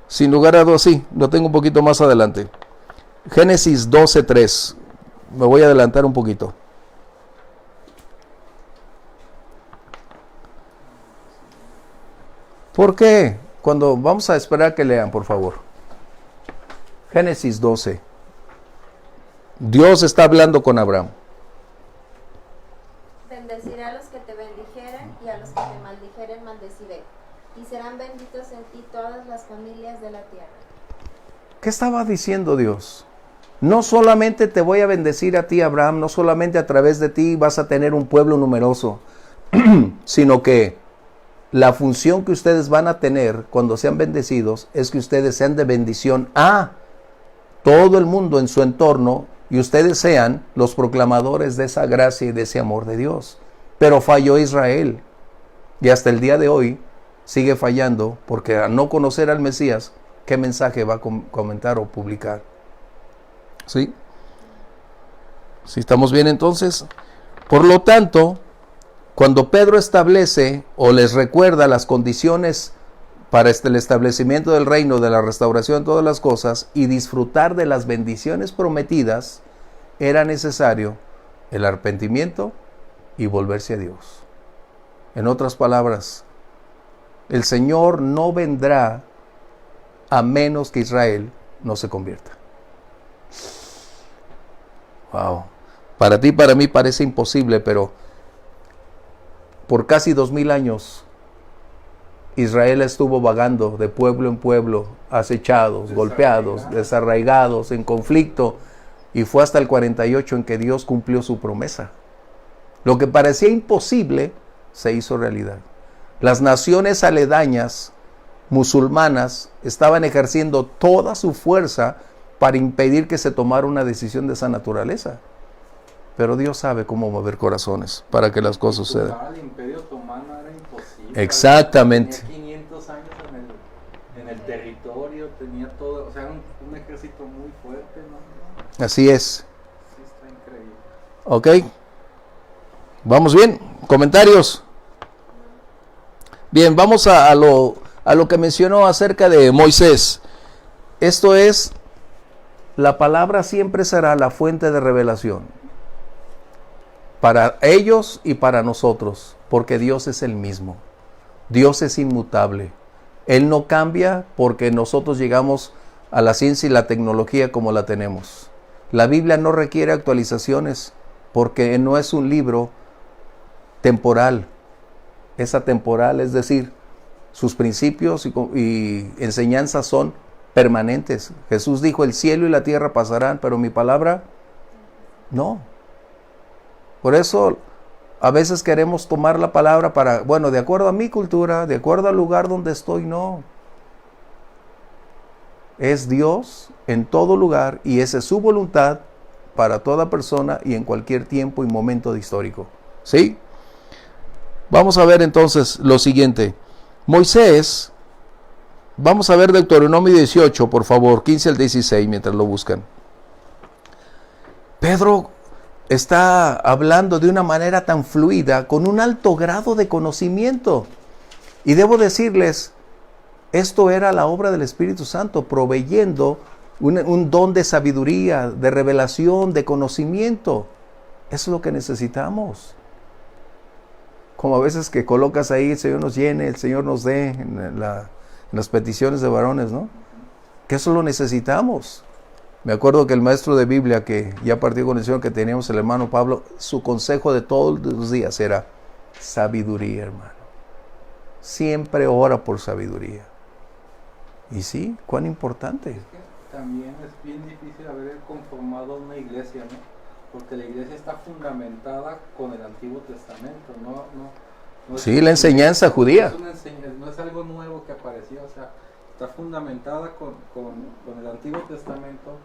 Sin lugar a dudas, sí, lo tengo un poquito más adelante. Génesis 12:3. Me voy a adelantar un poquito. ¿Por qué? Vamos a esperar que lean, por favor. Génesis 12. Dios está hablando con Abraham. Bendeciré a los que te bendijeren y a los que te maldijeren maldeciré. Y serán benditos en ti todas las familias de la tierra. ¿Qué estaba diciendo Dios? No solamente te voy a bendecir a ti, Abraham, no solamente a través de ti vas a tener un pueblo numeroso, sino que la función que ustedes van a tener cuando sean bendecidos es que ustedes sean de bendición a todo el mundo en su entorno y ustedes sean los proclamadores de esa gracia y de ese amor de Dios. Pero falló Israel y hasta el día de hoy sigue fallando porque al no conocer al Mesías, ¿qué mensaje va a comentar o publicar? ¿Sí? ¿Sí estamos bien entonces? Por lo tanto, cuando Pedro establece o les recuerda las condiciones para el establecimiento del reino, de la restauración de todas las cosas y disfrutar de las bendiciones prometidas, era necesario el arrepentimiento y volverse a Dios. En otras palabras, el Señor no vendrá a menos que Israel no se convierta. Wow. Para ti y para mí parece imposible, pero por casi 2000 años Israel estuvo vagando de pueblo en pueblo, acechados, golpeados, desarraigados, en conflicto, y fue hasta el 48 en que Dios cumplió su promesa. Lo que parecía imposible se hizo realidad. Las naciones aledañas musulmanas estaban ejerciendo toda su fuerza para impedir que se tomara una decisión de esa naturaleza. Pero Dios sabe cómo mover corazones para que las cosas sucedan. El Imperio Otomano era imposible. Exactamente. Tenía 500 años en el territorio, tenía todo, o sea, un ejército muy fuerte, ¿no? Así es. Sí, está increíble. Ok. ¿Vamos bien? ¿Comentarios? Bien, vamos a lo que mencionó acerca de Moisés. Esto es, la palabra siempre será la fuente de revelación. Para ellos y para nosotros, porque Dios es el mismo. Dios es inmutable. Él no cambia porque nosotros llegamos a la ciencia y la tecnología como la tenemos. La Biblia no requiere actualizaciones porque no es un libro temporal, es atemporal, es decir, sus principios y enseñanzas son permanentes. Jesús dijo, el cielo y la tierra pasarán, pero mi palabra no. Por eso a veces queremos tomar la palabra para, bueno, de acuerdo a mi cultura, de acuerdo al lugar donde estoy, no. Es Dios en todo lugar y esa es su voluntad para toda persona y en cualquier tiempo y momento histórico. ¿Sí? Vamos a ver entonces lo siguiente. Moisés, vamos a ver Deuteronomio 18, por favor, 15 al 16, mientras lo buscan. Pedro está hablando de una manera tan fluida, con un alto grado de conocimiento. Y debo decirles, esto era la obra del Espíritu Santo, proveyendo un don de sabiduría, de revelación, de conocimiento. Eso es lo que necesitamos. Como a veces que colocas ahí, el Señor nos llene, el Señor nos dé en las peticiones de varones, ¿no? Que eso lo necesitamos. Me acuerdo que el maestro de Biblia, que ya partió con el Señor, que teníamos el hermano Pablo, su consejo de todos los días era sabiduría, hermano. Siempre ora por sabiduría. Y sí, cuán importante. Es que también es bien difícil haber conformado una iglesia, ¿no? Porque la iglesia está fundamentada con el Antiguo Testamento, no sí, la enseñanza judía. No es algo nuevo que apareció, o sea, está fundamentada con el Antiguo Testamento,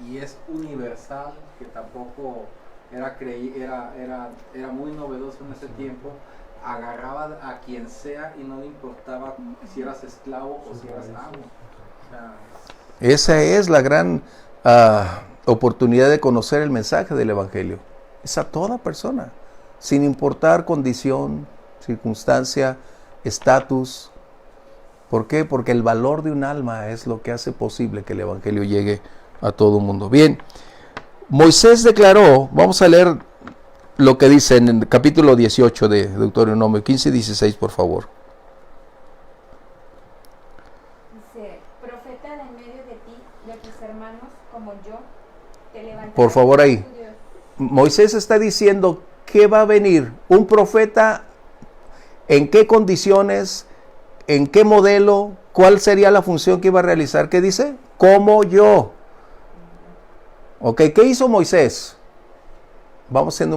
y es universal, que tampoco era muy novedoso en ese tiempo. Agarraba a quien sea y no le importaba si eras esclavo o si eras amo. O sea, esa es la gran oportunidad de conocer el mensaje del Evangelio. Es a toda persona, sin importar condición, circunstancia, estatus. ¿Por qué? Porque el valor de un alma es lo que hace posible que el Evangelio llegue a todo el mundo. Bien, Moisés declaró, vamos a leer lo que dice en el capítulo 18 de Deuteronomio, 15 y 16, por favor. Dice, profeta de en medio de ti, de tus hermanos, como yo, te levantaré. Por favor, ahí. Moisés está diciendo que va a venir un profeta, en qué condiciones, en qué modelo, cuál sería la función que iba a realizar. ¿Qué dice? Como yo. Ok, ¿qué hizo Moisés? Vamos haciendo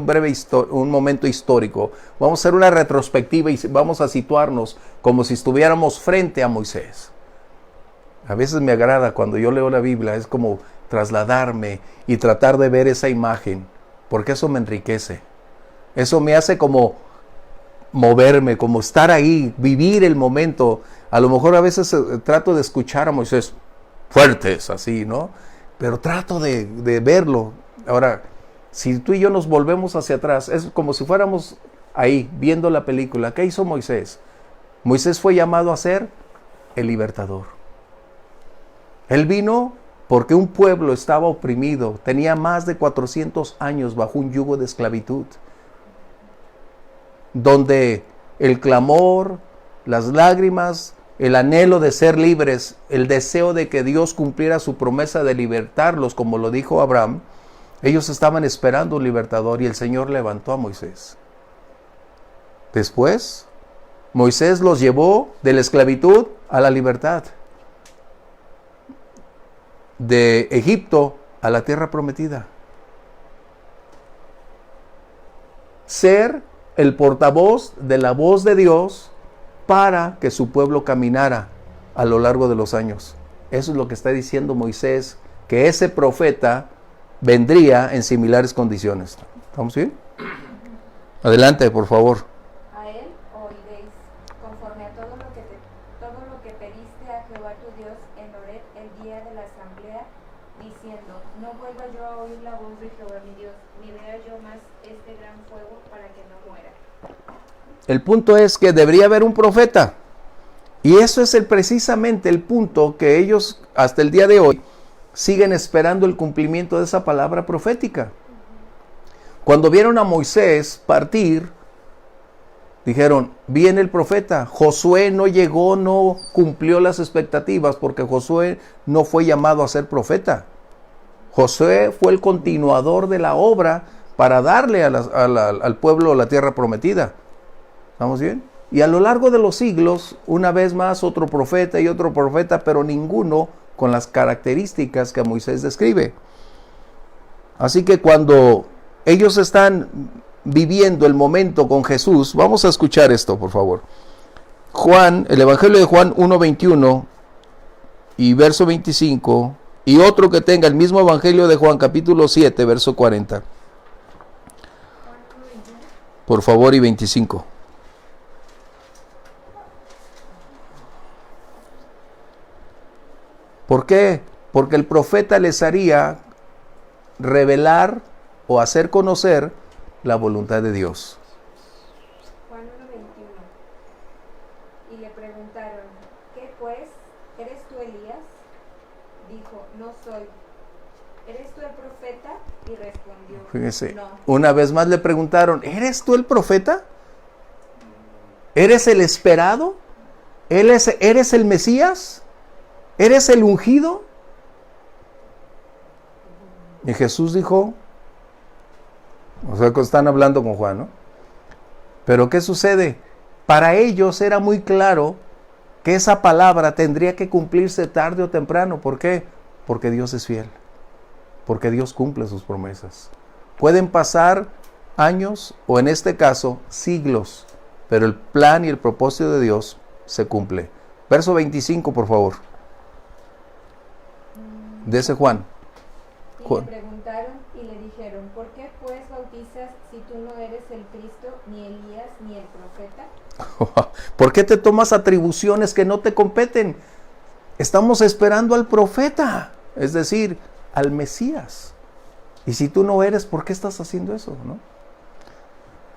un momento histórico. Vamos a hacer una retrospectiva y vamos a situarnos como si estuviéramos frente a Moisés. A veces me agrada cuando yo leo la Biblia, es como trasladarme y tratar de ver esa imagen, porque eso me enriquece. Eso me hace como moverme, como estar ahí, vivir el momento. A lo mejor a veces trato de escuchar a Moisés fuertes, así, ¿no? Pero trato de verlo. Ahora, si tú y yo nos volvemos hacia atrás, es como si fuéramos ahí, viendo la película. ¿Qué hizo Moisés? Moisés fue llamado a ser el libertador. Él vino porque un pueblo estaba oprimido, tenía más de 400 años bajo un yugo de esclavitud, donde el clamor, las lágrimas, el anhelo de ser libres, el deseo de que Dios cumpliera su promesa de libertarlos, como lo dijo Abraham, ellos estaban esperando un libertador y el Señor levantó a Moisés. Después, Moisés los llevó de la esclavitud a la libertad, de Egipto a la tierra prometida. Ser el portavoz de la voz de Dios para que su pueblo caminara a lo largo de los años. Eso es lo que está diciendo Moisés, que ese profeta vendría en similares condiciones. ¿Estamos bien? Adelante, por favor. A él oiréis, conforme a todo lo que pediste a Jehová tu Dios en Horeb el día de la asamblea, diciendo, no vuelva yo a oír la voz de Jehová mi Dios, ni vea yo más este gran fuego para que no muera. El punto es que debería haber un profeta. Y eso es precisamente el punto que ellos hasta el día de hoy siguen esperando el cumplimiento de esa palabra profética. Cuando vieron a Moisés partir, Dijeron, viene el profeta. Josué no llegó, no cumplió las expectativas porque Josué no fue llamado a ser profeta. Josué fue el continuador de la obra para darle al pueblo la tierra prometida. ¿Estamos bien? Y a lo largo de los siglos, una vez más, otro profeta y otro profeta, pero ninguno con las características que Moisés describe. Así que cuando ellos están viviendo el momento con Jesús, vamos a escuchar esto, por favor. Juan, el Evangelio de Juan 1:21 y verso 25, y otro que tenga el mismo Evangelio de Juan, capítulo 7, verso 40. Por favor, y 25. ¿Por qué? Porque el profeta les haría revelar o hacer conocer la voluntad de Dios. Juan 1:21. Y le preguntaron, ¿qué pues? ¿Eres tú Elías? Dijo, no soy. ¿Eres tú el profeta? Y respondió, Fíjese, no. una vez más le preguntaron, ¿eres tú el profeta? ¿Eres el esperado? ¿Eres el Mesías? ¿Eres el ungido? Y Jesús dijo, o sea, que están hablando con Juan, ¿no? Pero ¿qué sucede? Para ellos era muy claro que esa palabra tendría que cumplirse tarde o temprano. ¿Por qué? Porque Dios es fiel. Porque Dios cumple sus promesas. Pueden pasar años o en este caso siglos, pero el plan y el propósito de Dios se cumple. Verso 25, por favor. De ese Juan. Y le preguntaron y le dijeron, ¿por qué pues bautizas si tú no eres el Cristo, ni Elías, ni el profeta? ¿Por qué te tomas atribuciones que no te competen? Estamos esperando al profeta, es decir, al Mesías. Y si tú no eres, ¿por qué estás haciendo eso? ¿No?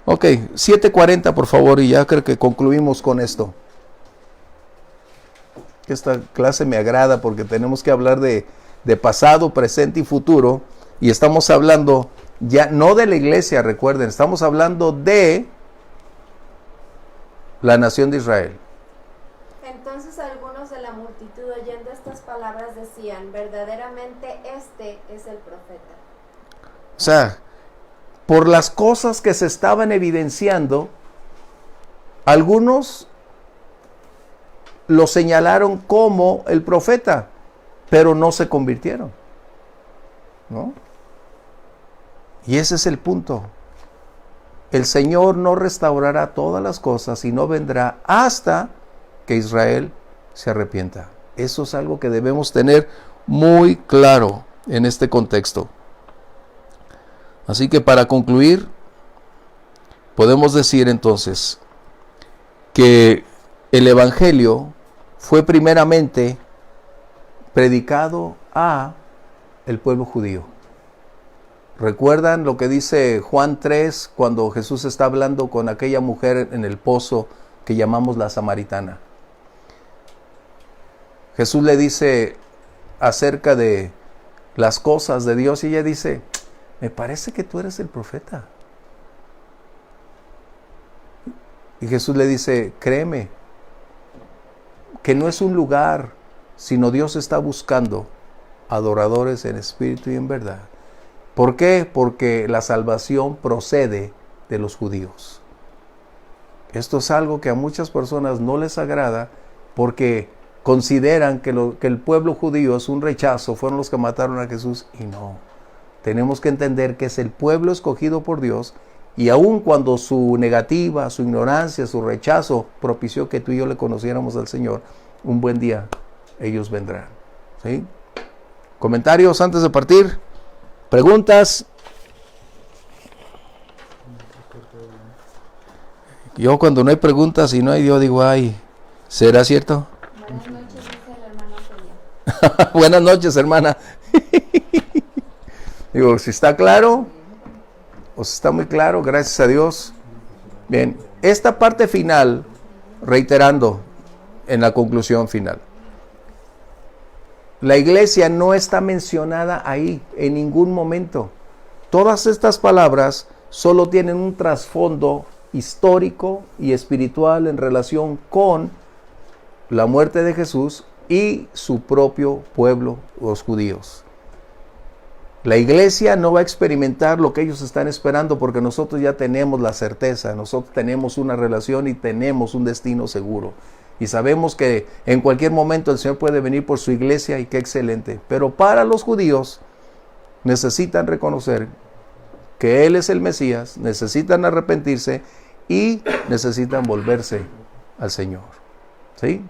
Ok, 7:40 por favor, y ya creo que concluimos con esto. Esta clase me agrada porque tenemos que hablar de pasado, presente y futuro, y estamos hablando ya no de la iglesia, recuerden, estamos hablando de la nación de Israel. Entonces algunos de la multitud oyendo estas palabras decían, verdaderamente este es el profeta. O sea, por las cosas que se estaban evidenciando, algunos lo señalaron como el profeta, pero no se convirtieron, ¿no? Y ese es el punto. El Señor no restaurará todas las cosas y no vendrá hasta que Israel se arrepienta. Eso es algo que debemos tener muy claro en este contexto. Así que para concluir, podemos decir entonces que el Evangelio fue primeramente predicado a el pueblo judío. ¿Recuerdan lo que dice Juan 3 cuando Jesús está hablando con aquella mujer en el pozo que llamamos la samaritana? Jesús le dice acerca de las cosas de Dios y ella dice, me parece que tú eres el profeta. Y Jesús le dice, créeme, que no es un lugar, sino Dios está buscando adoradores en espíritu y en verdad. ¿Por qué? Porque la salvación procede de los judíos. Esto es algo que a muchas personas no les agrada porque consideran que el pueblo judío es un rechazo, fueron los que mataron a Jesús, y no. Tenemos que entender que es el pueblo escogido por Dios, y aun cuando su negativa, su ignorancia, su rechazo propició que tú y yo le conociéramos al Señor, un buen día ellos vendrán. ¿Sí? ¿Comentarios antes de partir? ¿Preguntas? Yo cuando no hay preguntas y no hay Dios digo, ay, ¿será cierto? Buenas noches, dice el hermano Peña. Buenas noches, hermana. Digo, si está claro, o si está muy claro, gracias a Dios. Bien, esta parte final, reiterando en la conclusión final. La iglesia no está mencionada ahí en ningún momento. Todas estas palabras solo tienen un trasfondo histórico y espiritual en relación con la muerte de Jesús y su propio pueblo, los judíos. La iglesia no va a experimentar lo que ellos están esperando porque nosotros ya tenemos la certeza, nosotros tenemos una relación y tenemos un destino seguro. Y sabemos que en cualquier momento el Señor puede venir por su iglesia y qué excelente. Pero para los judíos necesitan reconocer que Él es el Mesías, necesitan arrepentirse y necesitan volverse al Señor. ¿Sí?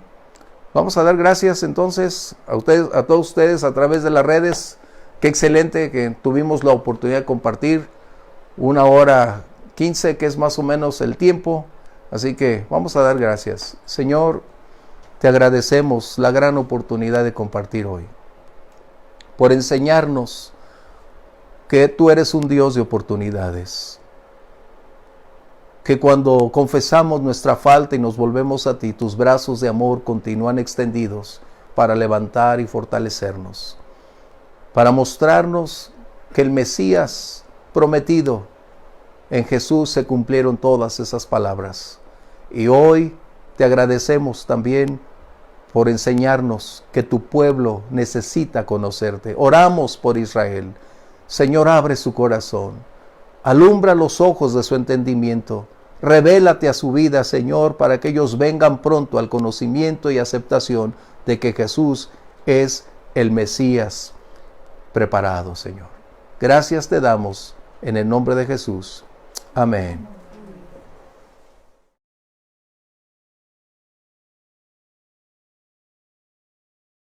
Vamos a dar gracias entonces a ustedes, a todos ustedes a través de las redes. Qué excelente que tuvimos la oportunidad de compartir 1:15, que es más o menos el tiempo. Así que vamos a dar gracias. Señor, te agradecemos la gran oportunidad de compartir hoy, por enseñarnos que tú eres un Dios de oportunidades, que cuando confesamos nuestra falta y nos volvemos a ti, tus brazos de amor continúan extendidos para levantar y fortalecernos, para mostrarnos que el Mesías prometido en Jesús se cumplieron todas esas palabras. Y hoy te agradecemos también por enseñarnos que tu pueblo necesita conocerte. Oramos por Israel. Señor, abre su corazón, alumbra los ojos de su entendimiento, revélate a su vida, Señor, para que ellos vengan pronto al conocimiento y aceptación de que Jesús es el Mesías preparado, Señor. Gracias te damos en el nombre de Jesús. Amén.